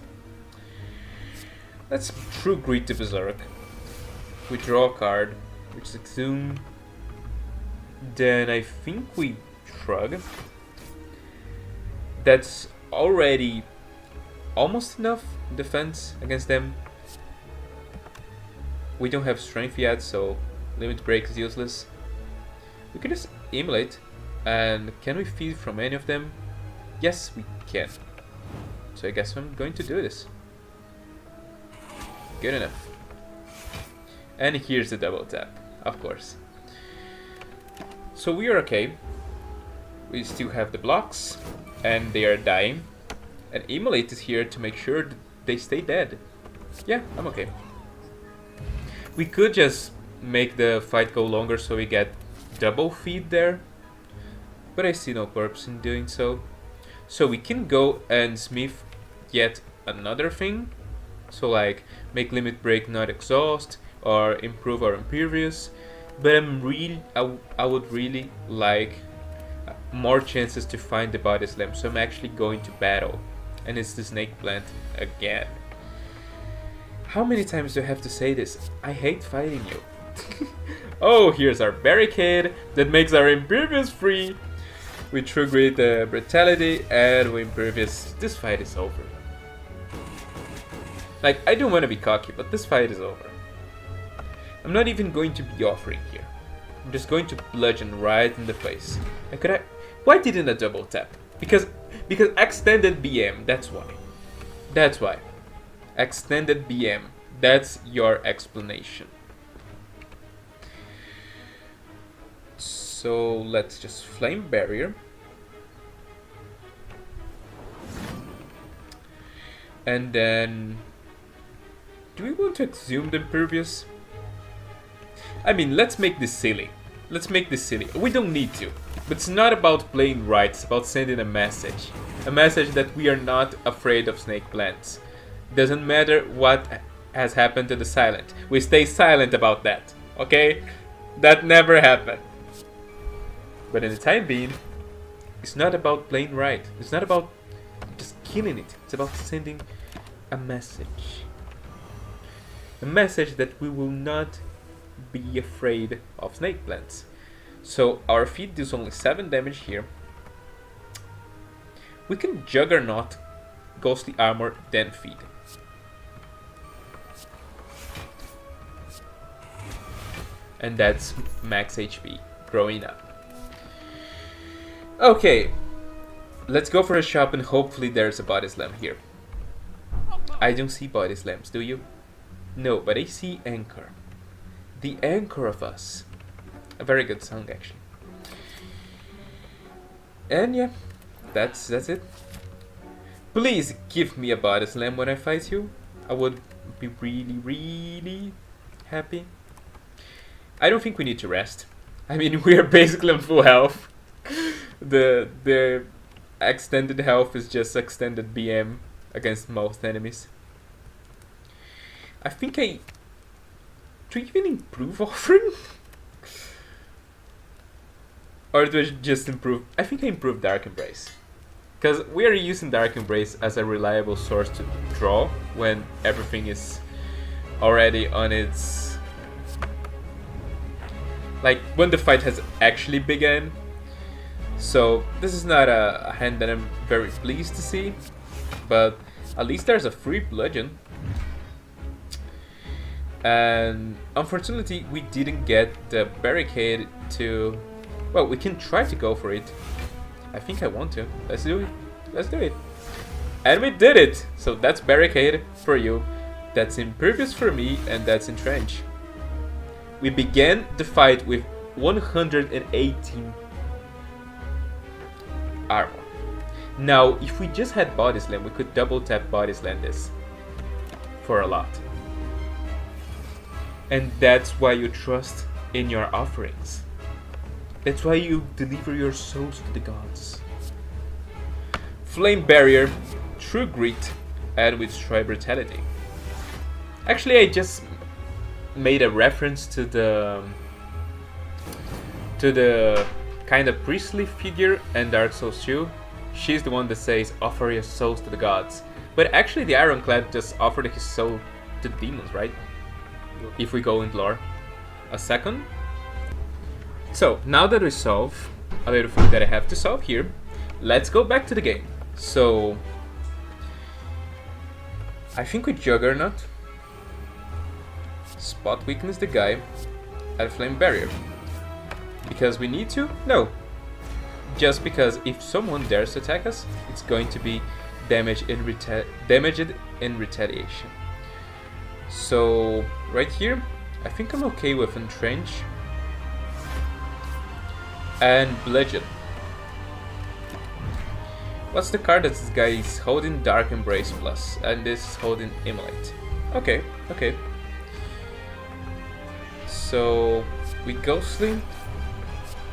Let's True Greed to Berserk. We draw a card, which is Exhume. Then I think we Shrug. That's already almost enough defense against them. We don't have strength yet, so Limit Break is useless. We can just Immolate. And can we feed from any of them? Yes, we can. So I guess I'm going to do this. Good enough. And here's the double tap, of course. So we are okay. We still have the blocks, and they are dying. And Immolate is here to make sure that they stay dead. Yeah, I'm okay. We could just make the fight go longer so we get double feed there, but I see no purpose in doing so. So we can go and smith yet another thing. So like make Limit Break not exhaust or improve our impervious. But I would really like more chances to find the Body Slam. So I'm actually going to battle. And it's the Snake Plant again. How many times do I have to say this? I hate fighting you. Oh, here's our barricade that makes our impervious free. We True Greed the Brutality and we impervious. This fight is over. Like, I don't want to be cocky, but this fight is over. I'm not even going to be offering here. I'm just going to bludgeon right in the face. Why didn't I double tap? Because extended BM, that's why. That's why. Extended BM. That's your explanation. So let's just Flame Barrier. And then... do we want to Exhume the Impervious? I mean, let's make this silly. Let's make this silly. We don't need to. But it's not about playing right, it's about sending a message. A message that we are not afraid of snake plants. Doesn't matter what has happened to the silent. We stay silent about that, okay? That never happened. But in the time being, it's not about playing right. It's not about just killing it. It's about sending a message. a message that we will not be afraid of snake plants. So our feed deals only 7 damage here. We can Juggernaut, Ghostly Armor, then feed. And that's max HP growing up. Okay, let's go for a shop and hopefully there's a body slam here. I don't see body slams, do you? No, but I see Anchor. The Anchor of Us. A very good song, actually. And yeah, that's it. Please give me a body slam when I fight you. I would be really happy. I don't think we need to rest. I mean, we are basically on full health. The extended health is just extended BM against most enemies. I think do you even improve Offering? Or do I just improve? I think I improved Dark Embrace. Because we are using Dark Embrace as a reliable source to draw when everything is already on its... like, when the fight has actually begun. So, this is not a hand that I'm very pleased to see. But at least there's a free bludgeon. And unfortunately, we didn't get the barricade to... well, we can try to go for it. I think I want to. Let's do it. Let's do it. And we did it! So that's barricade for you. That's impervious for me, and that's entrench. We began the fight with 118 armor. Now, if we just had body slam, we could double tap body slam this for a lot. And that's why you trust in your offerings. That's why you deliver your souls to the gods. Flame Barrier, True Grit, and with Destroy Brutality. Actually, I just made a reference to the kind of priestly figure in Dark Souls 2. She's the one that says, offer your souls to the gods. But actually the Ironclad just offered his soul to demons, right? If we go in lore. A second. So, now that we solve a little thing that I have to solve here, let's go back to the game. So, I think we Juggernaut, Spot Weakness the guy, and Flame Barrier. Because we need to? No. Just because if someone dares to attack us, it's going to be damaged in retaliation. So, right here, I think I'm okay with Entrench and Bludgeon. What's the card that this guy is holding? Dark Embrace Plus, and this is holding Immolate. Okay, okay. So, we Ghostly,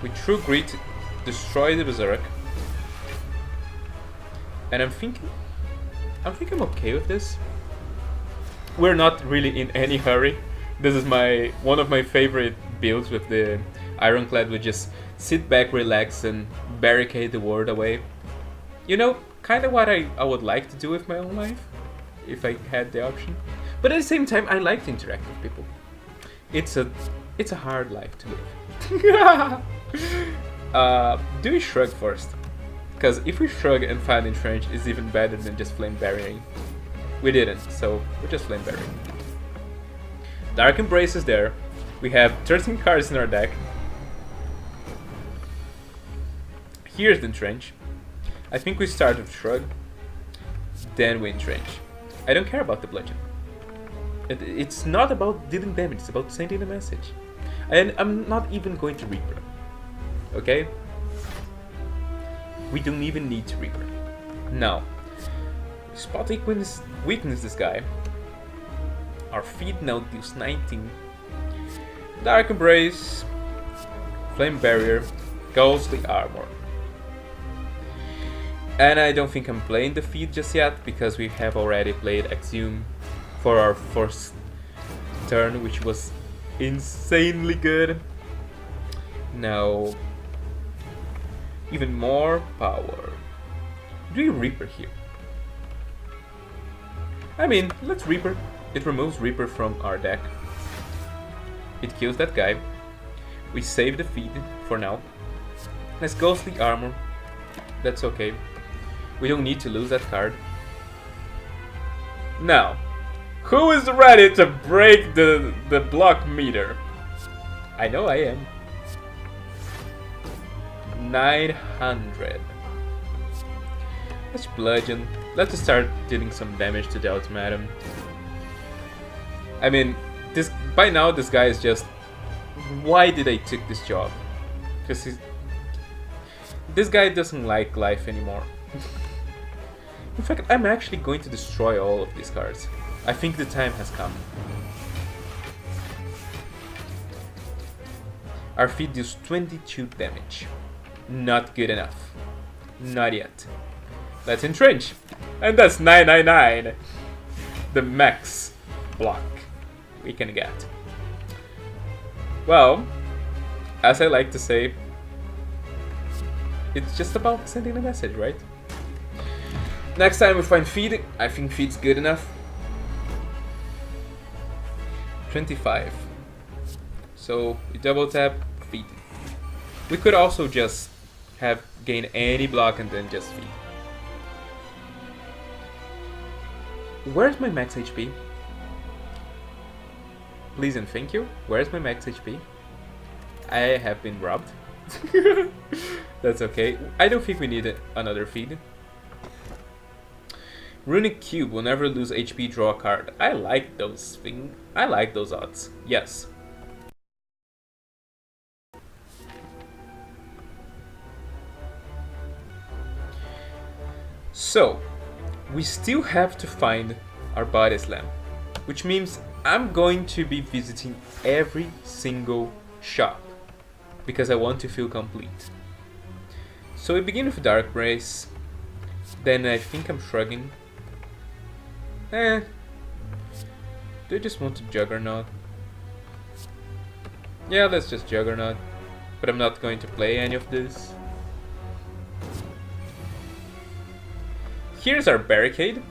we True Grit, destroy the Berserk. And I think I'm okay with this. We're not really in any hurry. This is one of my favorite builds with the Ironclad. We just sit back, relax, and barricade the world away. You know, kind of what I would like to do with my own life, if I had the option. But at the same time, I like to interact with people. It's a hard life to live. Do we shrug first? Because if we shrug and find Entrench, it's even better than just flame barriering. We didn't, so we're just flame barriering. Dark Embrace is there. We have 13 cards in our deck. Here's the Entrench. I think we start with Shrug, then we Entrench. I don't care about the Bludgeon. It's not about dealing damage, it's about sending a message. And I'm not even going to Reaper. Okay? We don't even need to Reaper. Now, Spot Weakness this guy. Our feed now deals 19. Dark Embrace, Flame Barrier, Ghostly Armor. And I don't think I'm playing the feed just yet, because we have already played Exhume for our first turn, which was insanely good. Now, even more power. Do you Reaper here? I mean, let's Reaper. It removes Reaper from our deck. It kills that guy. We save the feed for now. Let's Ghostly Armor. That's okay. We don't need to lose that card. Now, who is ready to break the block meter? I know I am. 900. Let's bludgeon. Let's start dealing some damage to the ultimatum. I mean, this by now this guy is just. Why did I take this job? Because this guy doesn't like life anymore. In fact, I'm actually going to destroy all of these cards. I think the time has come. Our feed deals 22 damage. Not good enough. Not yet. Let's entrench. And that's 999. The max block we can get. Well, as I like to say, it's just about sending a message, right? Next time we find feed, I think feed's good enough. 25. So we double tap, feed. We could also just have gain any block and then just feed. Where's my max HP? Please and thank you. Where's my max HP? I have been robbed. That's okay. I don't think we need another feed. Runic Cube will never lose HP, draw a card. I like those things. I like those odds. Yes. So, we still have to find our Body Slam, which means I'm going to be visiting every single shop because I want to feel complete. So we begin with Dark Brace, then I think I'm shrugging. Do I just want to Juggernaut? Yeah, let's just Juggernaut, but I'm not going to play any of this. Here's our Barricade,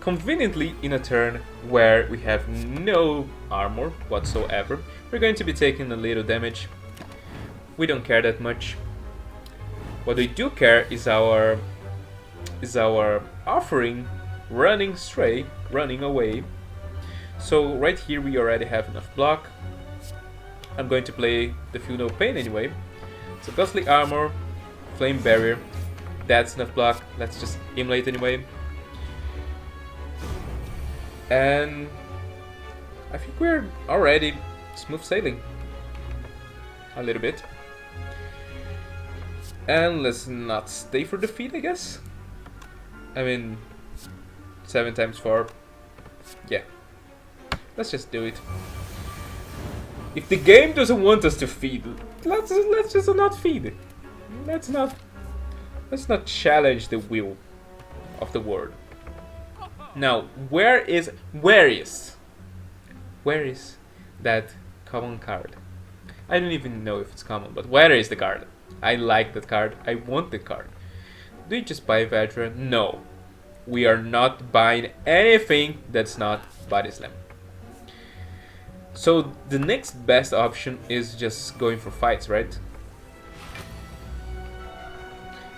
conveniently in a turn where we have no armor whatsoever. We're going to be taking a little damage. We don't care that much. What we do care is our offering running stray, running away. So right here we already have enough block. I'm going to play the Feel No Pain anyway. So Ghostly Armor, Flame Barrier, that's enough block. Let's just Immolate anyway. And I think we're already smooth sailing. A little bit. And let's not stay for defeat, I guess. I mean, 7 times 4. Yeah. Let's just do it. If the game doesn't want us to feed, let's just not feed. Let's not challenge the will of the world. Now, where is that common card? I don't even know if it's common, but where is the card? I like that card. I want the card. Do you just buy Vedra? No. We are not buying anything that's not Body Slam. So the next best option is just going for fights, right?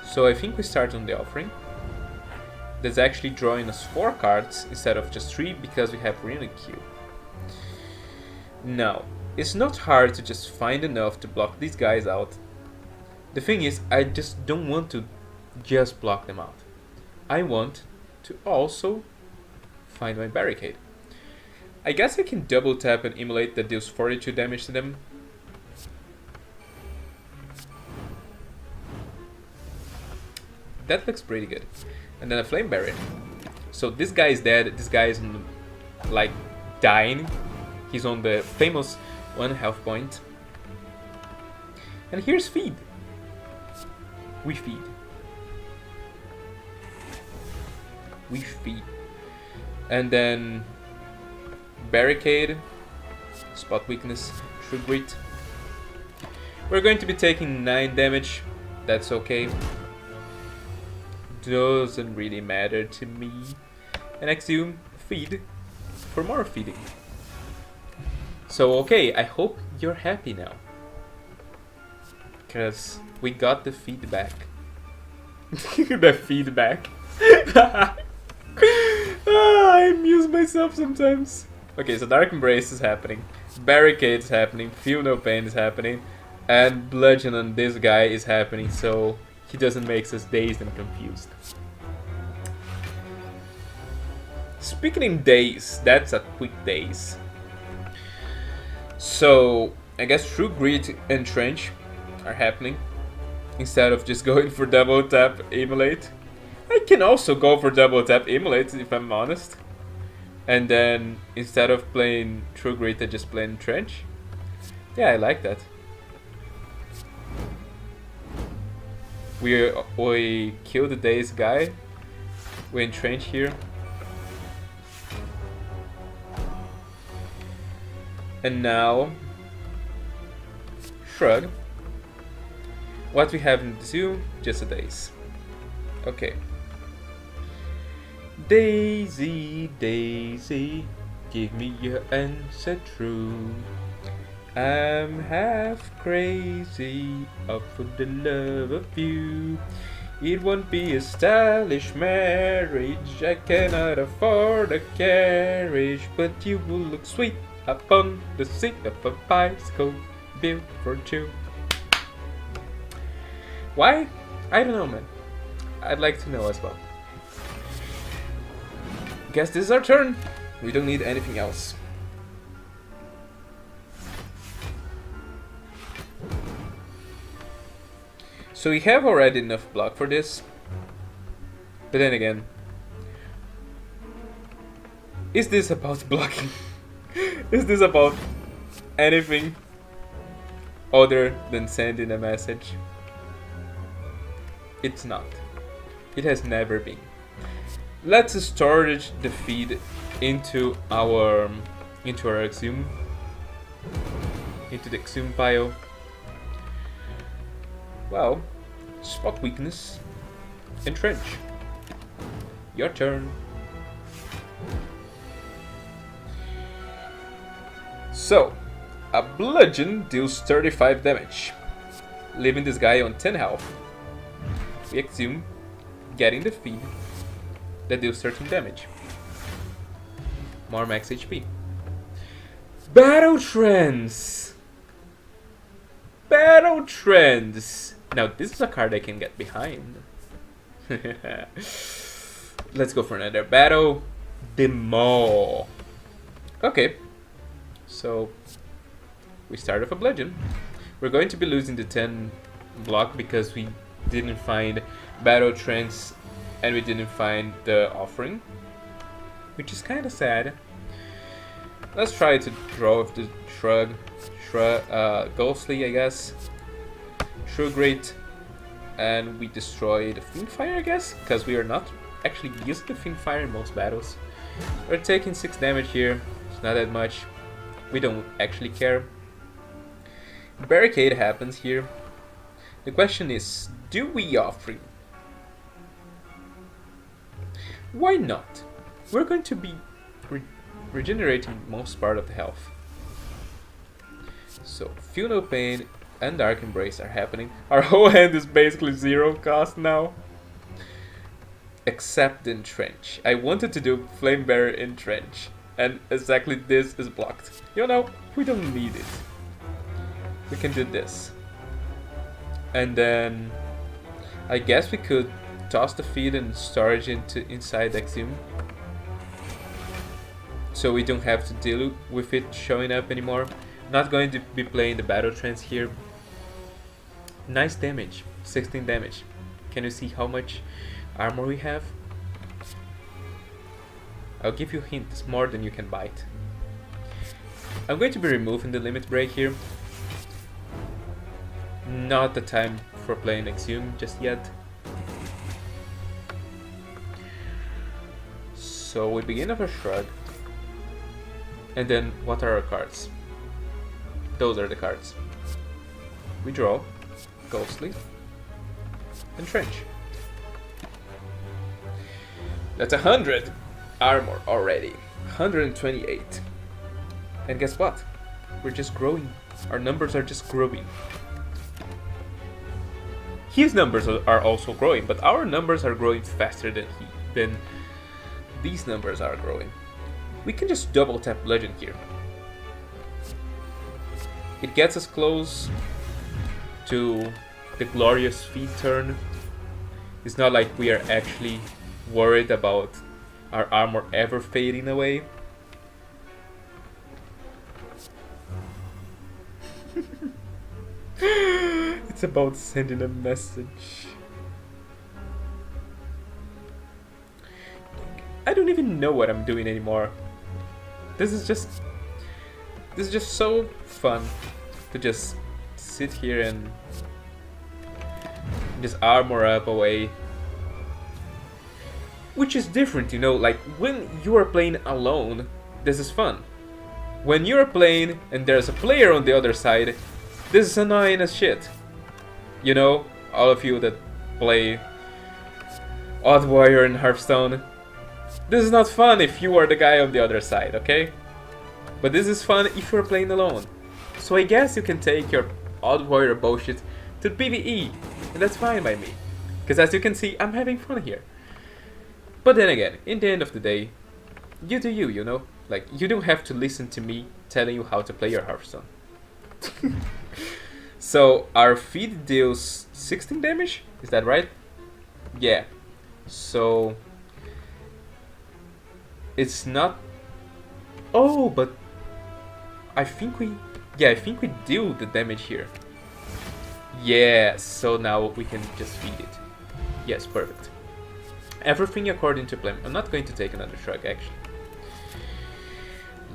So I think we start on the offering. That's actually drawing us 4 cards instead of just 3 because we have Runic Cube. Now, it's not hard to just find enough to block these guys out. The thing is, I just don't want to just block them out. I want to also find my Barricade. I guess I can double tap and Immolate that deals 42 damage to them. That looks pretty good. And then a Flame Barrier. So this guy is dead, this guy is like dying. He's on the famous 1 health point. And here's Feed. We feed. We feed. And then Barricade, Spot Weakness, True Grit. We're going to be taking 9 damage. That's okay. Doesn't really matter to me. And Axiom, feed for more feeding. So okay, I hope you're happy now. Because we got the feedback. The feedback. I amuse myself sometimes. Okay, so Dark Embrace is happening. Barricade is happening. Feel No Pain is happening. And Bludgeon on this guy is happening, so he doesn't make us dazed and confused. Speaking in daze, that's a quick daze. So I guess True Grit and Trench are happening instead of just going for double tap Immolate. I can also go for double tap Immolate if I'm honest. And then instead of playing True Grit, I just play Trench. Yeah, I like that. We kill the Daze guy. We entrench here. And now Shrug. What we have in the zoo? Just a Daze. Okay. Daisy, Daisy, give me your answer true. I'm half crazy up for the love of you. It won't be a stylish marriage, I cannot afford a carriage, but you will look sweet upon the seat of a bicycle built for two. Why? I don't know, man. I'd like to know as well. Guess this is our turn. We don't need anything else. So we have already enough block for this. But then again, is this about blocking? Is this about anything other than sending a message? It's not. It has never been. Let's storage the feed into our exhume, into the exhume pile. Well, spot weakness, entrench. Your turn. So, a bludgeon deals 35 damage, leaving this guy on 10 health. We exhume, getting the feed that deals 13 damage. More max HP. Battle Trance! Battle Trance! Now this is a card I can get behind. Let's go for another battle. The Maw. Okay. So we start with a bludgeon. We're going to be losing the 10 block because we didn't find Battle Trance and we didn't find the offering, which is kind of sad. Let's try to draw with the Shrug, Ghostly, I guess. True Grit, and we destroy the Fiendfire, I guess, because we are not actually using the Fiendfire in most battles. We're taking 6 damage here, it's not that much. We don't actually care. Barricade happens here. The question is, do we offering? Why not? We're going to be regenerating most part of the health. So, Feel No Pain and Dark Embrace are happening. Our whole hand is basically 0 cost now. Except Entrench. I wanted to do Flame Bearer Entrench, and exactly this is blocked. You know, we don't need it. We can do this. And then I guess we could toss the feed and storage into inside Exhume, so we don't have to deal with it showing up anymore. Not going to be playing the Battle Trance here. Nice damage, 16 damage. Can you see how much armor we have? I'll give you a hint, it's more than you can bite. I'm going to be removing the Limit Break here. Not the time for playing Exhume just yet. So we begin with a Shrug. And then what are our cards? Those are the cards. We draw Ghostly and Trench. That's 100 armor already. 128. And guess what? We're just growing. Our numbers are just growing. His numbers are also growing, but our numbers are growing faster than these numbers are growing. We can just double tap legend here. It gets us close to the glorious feed turn. It's not like we are actually worried about our armor ever fading away. It's about sending a message. I don't even know what I'm doing anymore. This is just so fun to just sit here and just armor up away. Which is different, you know, like when you are playing alone, this is fun. When you're playing and there's a player on the other side, this is annoying as shit. You know, all of you that play Odd Warrior and Hearthstone, this is not fun if you are the guy on the other side, okay? But this is fun if you're playing alone. So I guess you can take your Odd Warrior bullshit to PvE, and that's fine by me. Because as you can see, I'm having fun here. But then again, in the end of the day, you do you, you know? Like, you don't have to listen to me telling you how to play your Hearthstone. So, our feed deals 16 damage? Is that right? Yeah. So, it's not... Oh, but I think we deal the damage here. Yeah, so now we can just feed it. Yes, perfect. Everything according to plan. I'm not going to take another shrug, actually.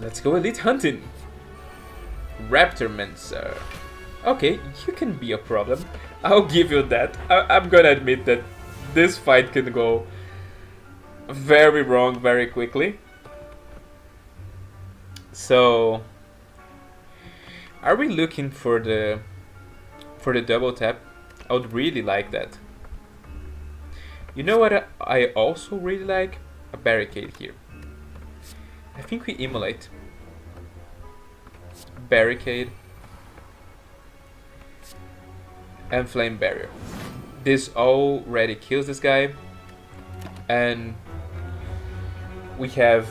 Let's go elite hunting. Raptormancer. Okay, you can be a problem. I'll give you that. I'm gonna admit that this fight can go very wrong very quickly. So, are we looking for the double tap? I would really like that. You know what I also really like? A barricade here. I think we immolate. Barricade. And flame barrier. This already kills this guy. And we have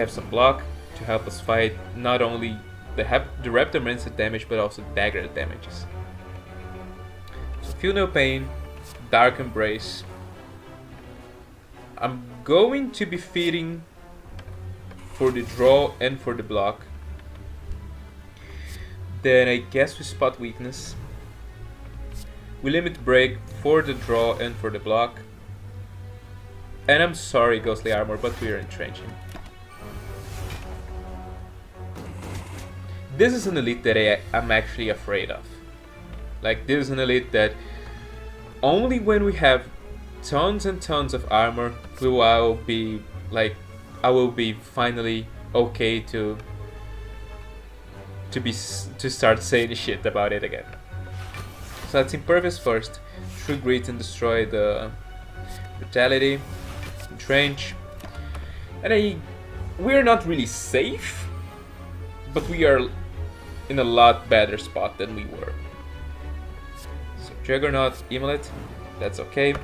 some block to help us fight not only the Raptormancer damage but also dagger damages. So feel no pain, Dark Embrace. I'm going to be feeding for the draw and for the block. Then I guess we spot weakness. We limit break for the draw and for the block. And I'm sorry, Ghostly Armor, but we are entrenching. This is an elite that I'm actually afraid of. Like, this is an elite that only when we have tons and tons of armor will I will be finally okay to start saying shit about it again. So let's impervious first. True Grit and destroy the Brutality. Entrench. And we're not really safe, but we are in a lot better spot than we were. So Juggernaut, Immolate, that's okay.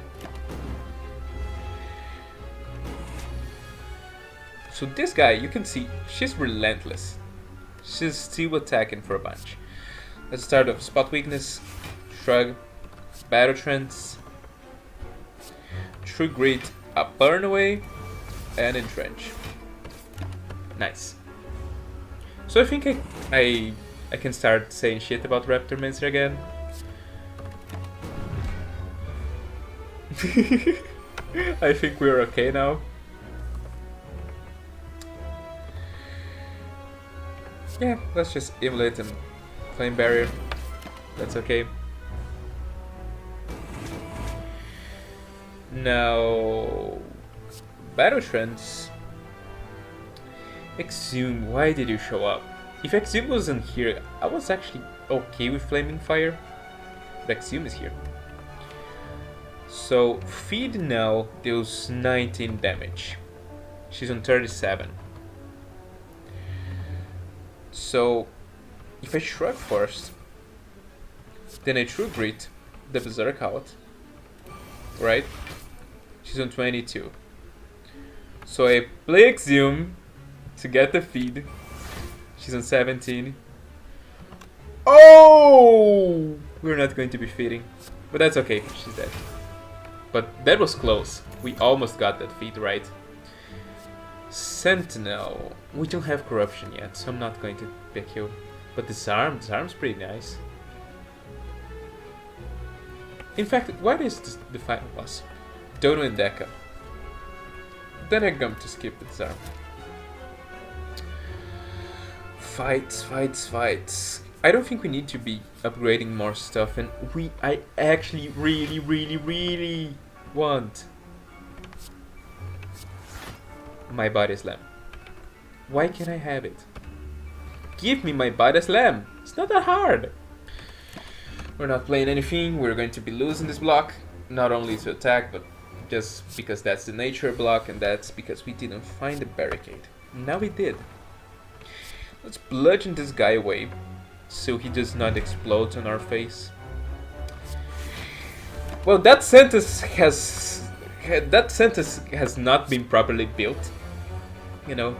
So this guy, you can see, she's relentless. She's still attacking for a bunch. Let's start off spot weakness, shrug, battle trance, True Grit, a burn away, and entrench. Nice. So I think I can start saying shit about Raptormancer again. I think we're okay now. Yeah, let's just immolate and flame barrier. That's okay. Now, battle trends. Exhume, why did you show up? If Exhume wasn't here, I was actually okay with Flaming Fire. But Exhume is here. So, Feed now deals 19 damage. She's on 37. So, if I shrug first, then I true grit the berserk out, right? She's on 22. So I play Exhume to get the feed. She's on 17. Oh! We're not going to be feeding. But that's okay, she's dead. But that was close. We almost got that feed right. Sentinel. We don't have corruption yet, so I'm not going to pick you. But disarm's pretty nice. In fact, what is the final boss? Dono and Deca. Then I'm going to skip the disarm. Fights. I don't think we need to be upgrading more stuff, and I actually really want my body slam. Why can't I have it? Give me my body slam. It's not that hard. We're not playing anything. We're going to be losing this block, not only to attack, but just because that's the nature block, and that's because we didn't find the barricade. Now we did. Let's bludgeon this guy away so he does not explode on our face. Well, that sentence has not been properly built, you know.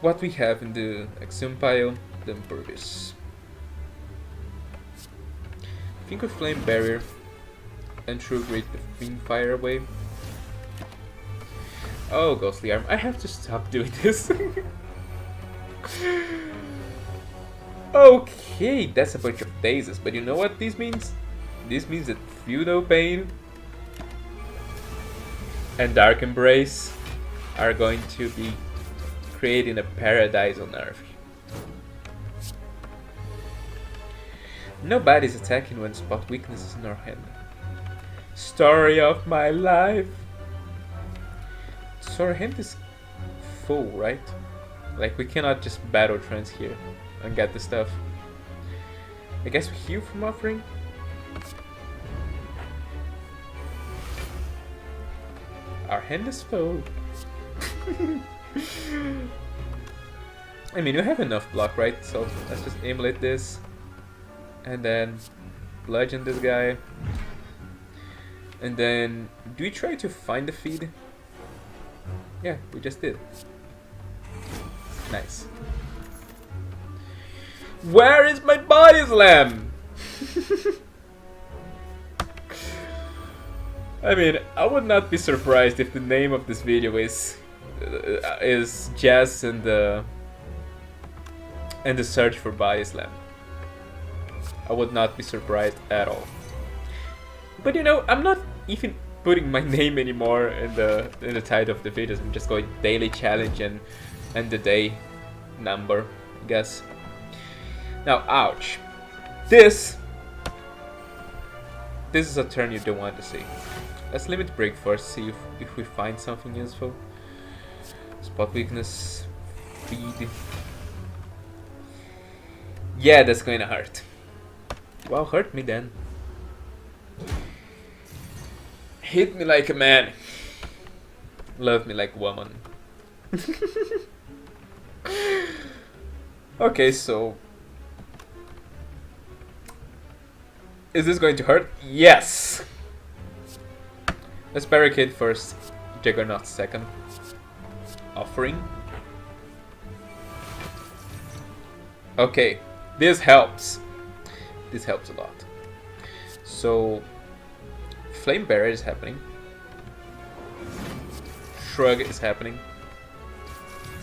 What we have in the Exhume pile, the Impervious. I think we Flame Barrier and True Grit the Fiend Fire away. Oh, Ghostly Arm. I have to stop doing this. Okay, that's a bunch of dazes, but you know what this means? This means that Feudal Pain and Dark Embrace are going to be creating a paradise on Earth. Nobody's attacking when spot weakness is in our hand. Story of my life. So our hand is full, right? Like we cannot just battle trance here and get the stuff. I guess we heal from offering. Our hand is full. I mean, we have enough block, right? So let's just emulate this. And then bludgeon this guy. And then, do we try to find the feed? Yeah, we just did. Nice. Where is my body slam? I mean, I would not be surprised if the name of this video is Jazz and the search for body slam. I would not be surprised at all. But you know, I'm not even putting my name anymore in the title of the videos. I'm just going daily challenge and the day number, I guess. Now, ouch. This is a turn you don't want to see. Let's limit break first, see if we find something useful. Spot weakness, feed. Yeah, that's going to hurt. Well, hurt me then. Hit me like a man. Love me like a woman. Okay, so is this going to hurt? Yes! Let's barricade first, Juggernaut second. Offering. Okay, this helps. This helps a lot. So, Flame Barrier is happening. Shrug is happening.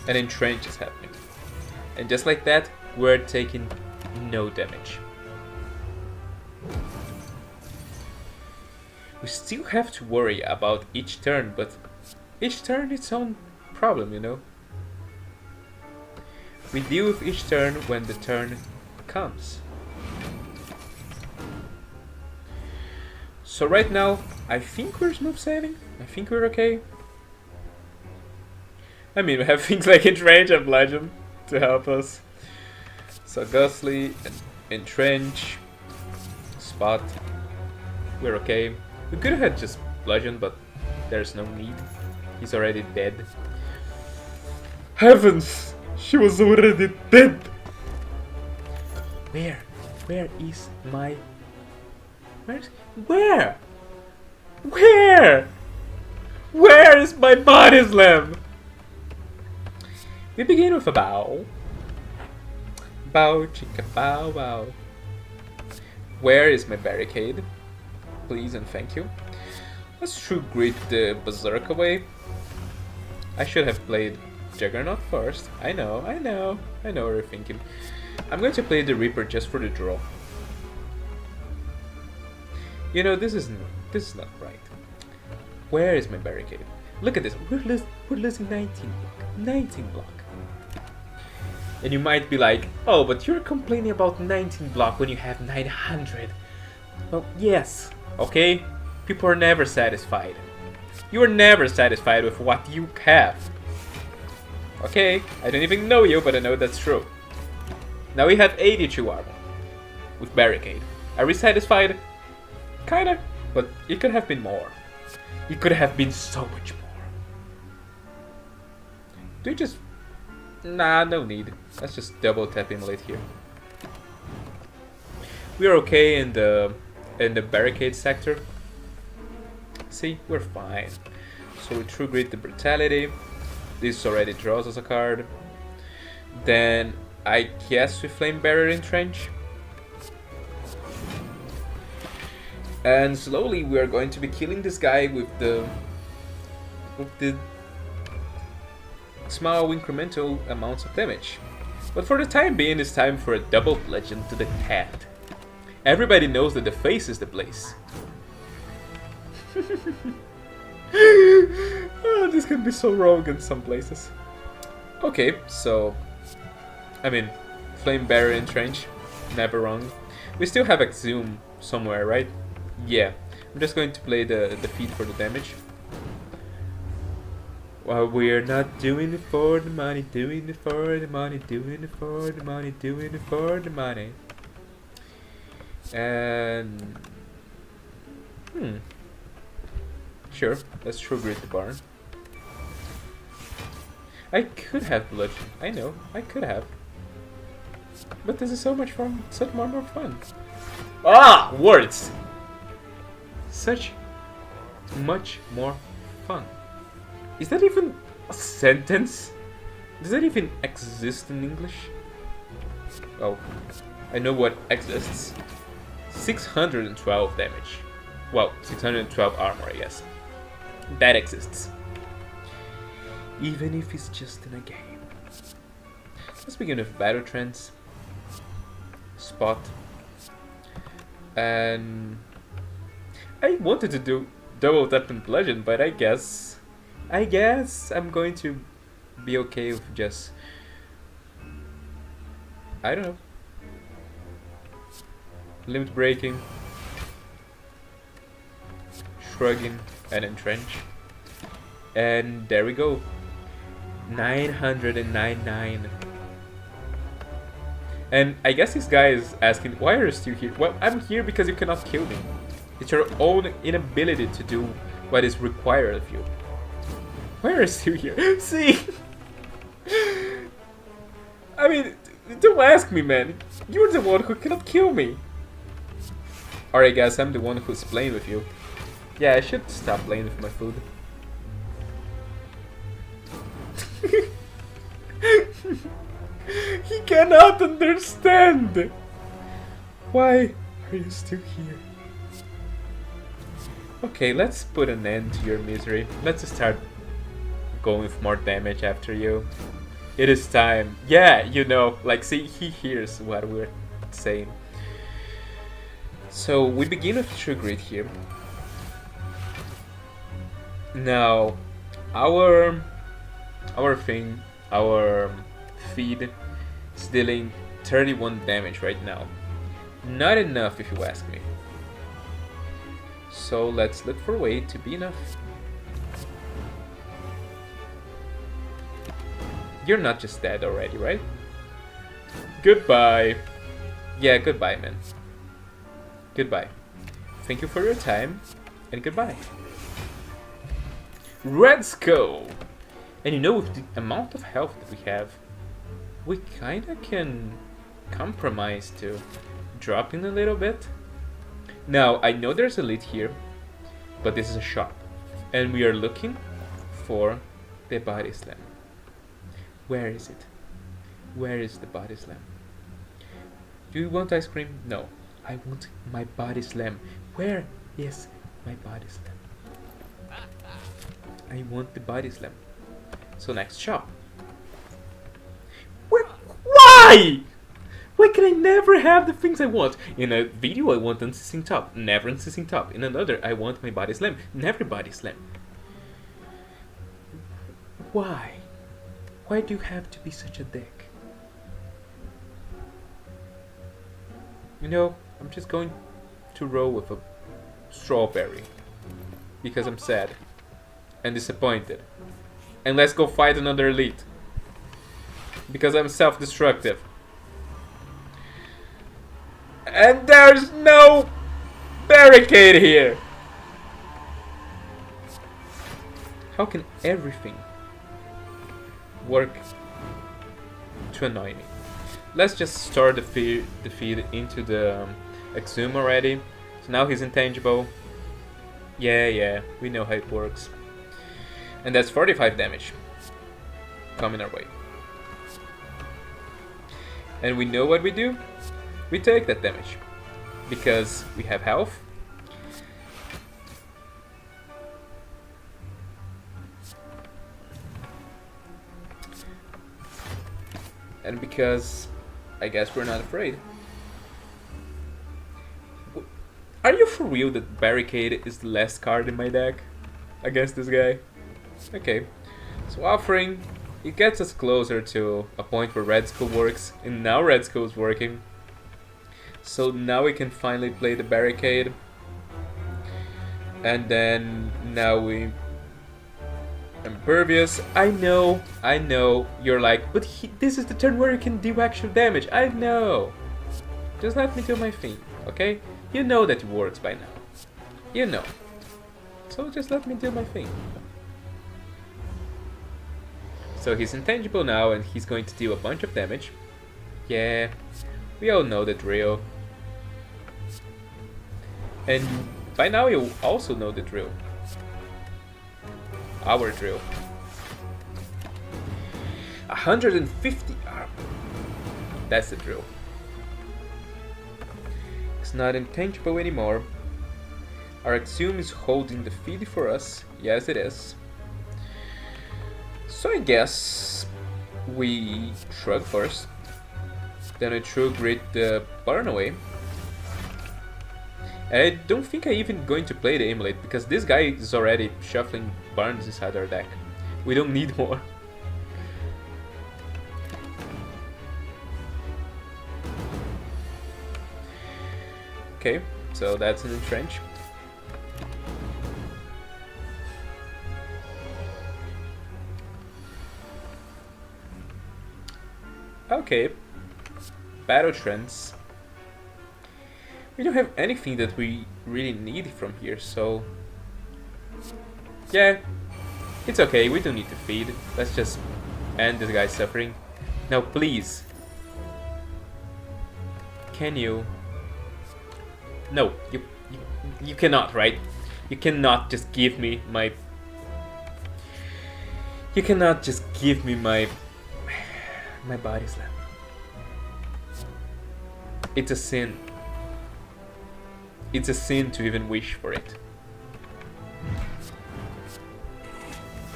And Entrench is happening. And just like that, we're taking no damage. We still have to worry about each turn, but each turn its own problem, you know. We deal with each turn when the turn comes. So right now, I think we're smooth sailing. I think we're okay. I mean, we have things like Entrench and Bludgeon to help us. So Ghostly, Entrench, Spot. We're okay. We could have just bludgeoned, but there's no need. He's already dead. Heavens! She was already dead! Where? Where is my... Where? Where? Where is my body slam? We begin with a bow. Bow, chicka, bow, bow. Where is my barricade? Please and thank you. Let's true grit the berserk away. I should have played Juggernaut first. I know what you're thinking. I'm going to play the Reaper just for the draw. You know, this is not right. Where is my barricade? Look at this. We're losing 19 block. 19 block. And you might be like, oh, but you're complaining about 19 block when you have 900. Well, yes. Okay? People are never satisfied. You are never satisfied with what you have. Okay? I don't even know you, but I know that's true. Now we have 82 armor. With barricade. Are we satisfied? Kinda. But it could have been more. It could have been so much more. Do you just... Nah, no need. Let's just double tap Immolate here. We are okay in the barricade sector. See, we're fine. So we true grit the brutality. This already draws us a card. Then I guess we flame barrier in trench. And slowly we are going to be killing this guy with the small incremental amounts of damage. But for the time being, it's time for a double bludgeon to the head. Everybody knows that the face is the place. Oh, this can be so wrong in some places. Okay, so... I mean, flame barrier in trench, never wrong. We still have Exhume somewhere, right? Yeah. I'm just going to play the feat for the damage. Well, we're not doing it for the money, doing it for the money, doing it for the money, doing it for the money. And... Sure, let's true grit the barn. I could have bludgeon, I know, I could have. But this is so much fun, such more fun. Ah, words! Such much more fun. Is that even a sentence? Does that even exist in English? Oh, I know what exists. 612 damage. Well, 612 armor, I guess. That exists. Even if it's just in a game. Let's begin with battle trends. Spot. And... I wanted to do double tap and bludgeon, but I guess I'm going to be okay with just... I don't know. Limit breaking. Shrugging and entrench. And there we go. 999. And I guess this guy is asking, why are you still here? Well, I'm here because you cannot kill me. It's your own inability to do what is required of you. Why are you still here? See? I mean, don't ask me, man. You're the one who cannot kill me. Or I guess I'm the one who's playing with you. Yeah, I should stop playing with my food. He cannot understand. Why are you still here? Okay, let's put an end to your misery. Let's start going with more damage after you. It is time. Yeah, you know, like, see, he hears what we're saying. So we begin with true grit here. Now, our feed is dealing 31 damage right now. Not enough if you ask me. So let's look for a way to be enough. You're not just dead already, right? Goodbye. Yeah, goodbye, man. Goodbye. thank you for your time, and goodbye. Let's go! And you know, with the amount of health that we have, we kinda can compromise to drop in a little bit. Now, I know there's a lead here, but this is a shop. And we are looking for the body slam. Where is it? Where is the body slam? Do you want ice cream? No. I want my body slam. Where is my body slam? I want the body slam. So next shop. Why? Why can I never have the things I want? In a video I want unceasing top, never unceasing top. In another I want my body slam, never body slam. Why? Why do you have to be such a dick? You know, I'm just going to roll with a strawberry. Because I'm sad. And disappointed. And let's go fight another elite. Because I'm self-destructive. And there's no barricade here. How can everything work to annoy me? Let's just store the feed into the Exhume already. So now he's intangible. Yeah, we know how it works. And that's 45 damage coming our way. And we know what we do. We take that damage because we have health. And because I guess we're not afraid. Are you for real that Barricade is the last card in my deck against this guy? Okay, so offering, it gets us closer to a point where Red Skull works, and now Red Skull is working. So now we can finally play the Barricade. And then now we... Impervious. I know, you're like, but this is the turn where you can do actual damage. I know. Just let me do my thing, okay? You know that it works by now. You know. So just let me do my thing. So he's intangible now and he's going to deal a bunch of damage. Yeah, we all know the drill. And by now you also know the drill. Our drill. 150 armor. That's the drill. It's not intangible anymore. Our Exhume is holding the feed for us. Yes, it is. So I guess we shrug first. Then we True Grit the Burn away. I don't think I'm even going to play the Amulet because this guy is already shuffling Burns inside our deck. We don't need more. Okay, so that's an entrench. Okay, battle trends. We don't have anything that we really need from here, so yeah, it's okay. We don't need to feed. Let's just end this guy's suffering. Now, please, can you? No, you cannot, right? You cannot just give me my. You cannot just give me my body slam. It's a sin. It's a sin to even wish for it.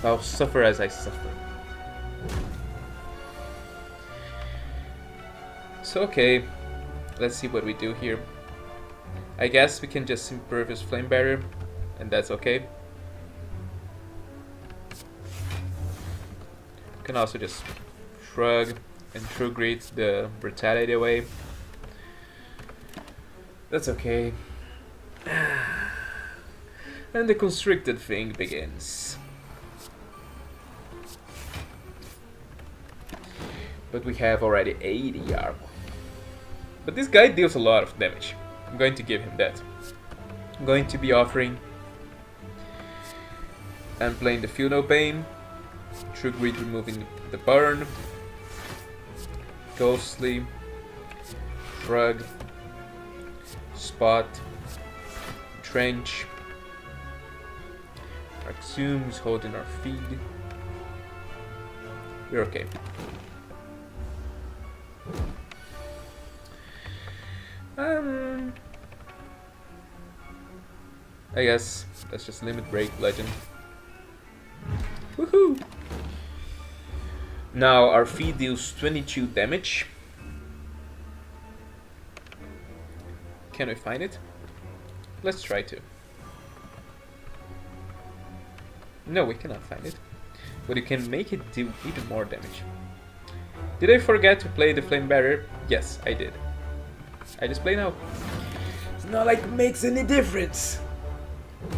I'll suffer as I suffer. So okay, let's see what we do here. I guess we can just Impervious Flame Barrier, and that's okay. Can also just shrug and True Grit the Brutality away. That's okay. And the constricted thing begins. But we have already 80 armor. But this guy deals a lot of damage. I'm going to give him that. I'm going to be offering and playing the Feel No Pain, True Greed removing the burn, Ghostly, Shrug, Spot, Trench, Exhumes holding our feed. We're okay. I guess that's just Limit Break Legend. Woohoo! Now our feed deals 22 damage. Can we find it? Let's try to. No, we cannot find it. But you can make it do even more damage. Did I forget to play the Flame Barrier? Yes, I did. I just play now. It's not like it makes any difference.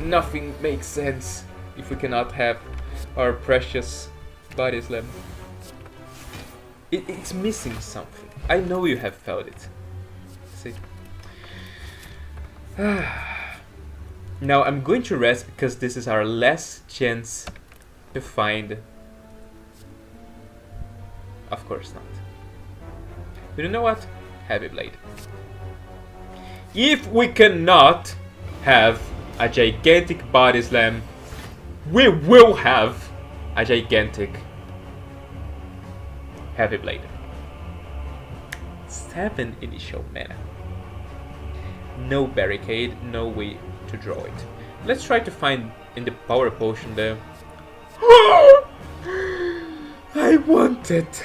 Nothing makes sense if we cannot have our precious Body Slam. It's missing something. I know you have felt it. See? Now I'm going to rest because this is our last chance to find. Of course not. But you know what? Heavy Blade. If we cannot have a gigantic Body Slam, we will have a gigantic Heavy Blade. 7 initial mana. No barricade, no way to draw it. Let's try to find in the power potion there. I want it.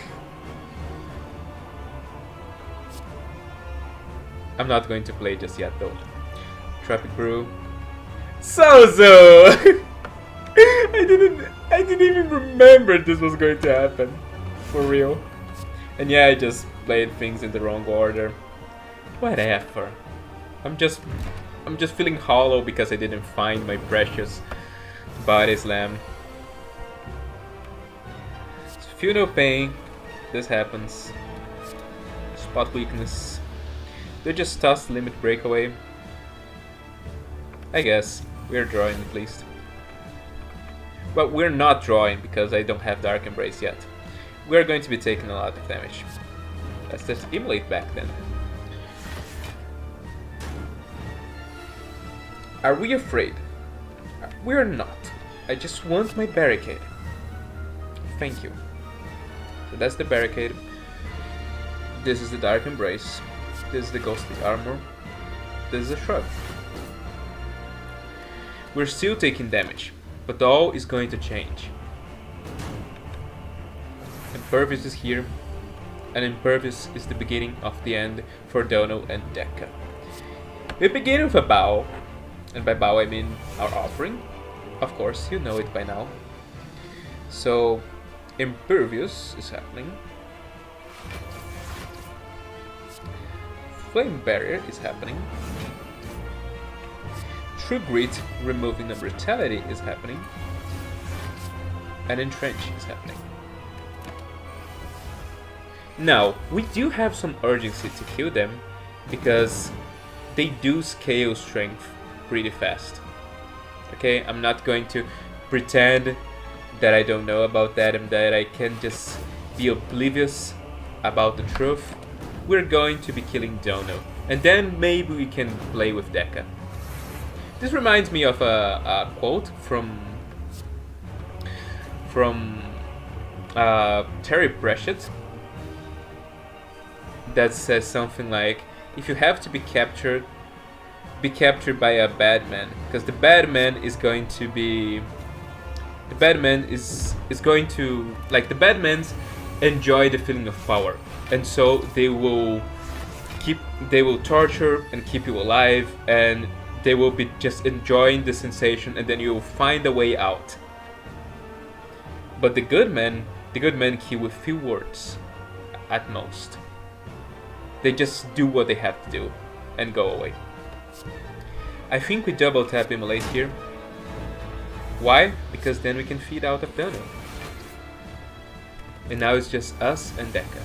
I'm not going to play just yet though. Tropic Brew. Sozo! I didn't even remember this was going to happen. For real. And yeah, I just played things in the wrong order. Whatever. I'm just feeling hollow because I didn't find my precious Body Slam. Feel No Pain. This happens. Spot Weakness. They just toss Limit Breakaway. I guess we're drawing at least. But we're not drawing because I don't have Dark Embrace yet. We're going to be taking a lot of damage. Let's just emulate back then. Are we afraid? We're not. I just want my barricade. Thank you. So that's the barricade. This is the Dark Embrace. This is the Ghostly Armor. This is a Shrug. We're still taking damage, but all is going to change. Impervious is here, and Impervious is the beginning of the end for Dono and Dekka. We begin with a bow, and by bow I mean our offering. Of course, you know it by now. So, Impervious is happening. Flame Barrier is happening. True Grit removing the brutality is happening. And Entrench is happening. Now, we do have some urgency to kill them because they do scale strength pretty fast. Okay, I'm not going to pretend that I don't know about that and that I can just be oblivious about the truth. We're going to be killing Dono, and then maybe we can play with Dekka. This reminds me of a quote from Terry Pratchett that says something like, if you have to be captured by a bad man, because the bad man is going to be, the bad man is going to, like, the bad men's enjoy the feeling of power, and so they will torture and keep you alive, and they will be just enjoying the sensation, and then you will find a way out. But the good men kill with few words at most. They just do what they have to do and go away. I think we double tap Immolate here. Why? Because then we can feed out of Dono. And now it's just us and Dekka.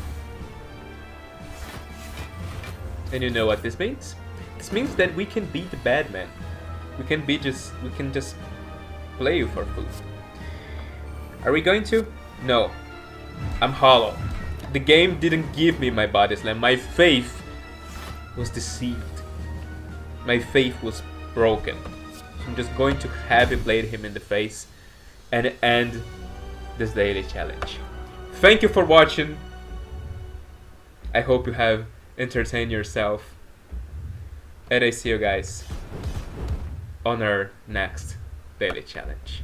And you know what this means? This means that we can beat the bad man. We can just play you for food. Are we going to? No. I'm hollow. The game didn't give me my body slam. My faith was deceived. My faith was broken. I'm just going to heavy blade him in the face and end this daily challenge. Thank you for watching. I hope you have entertained yourself. And I see you guys on our next daily challenge.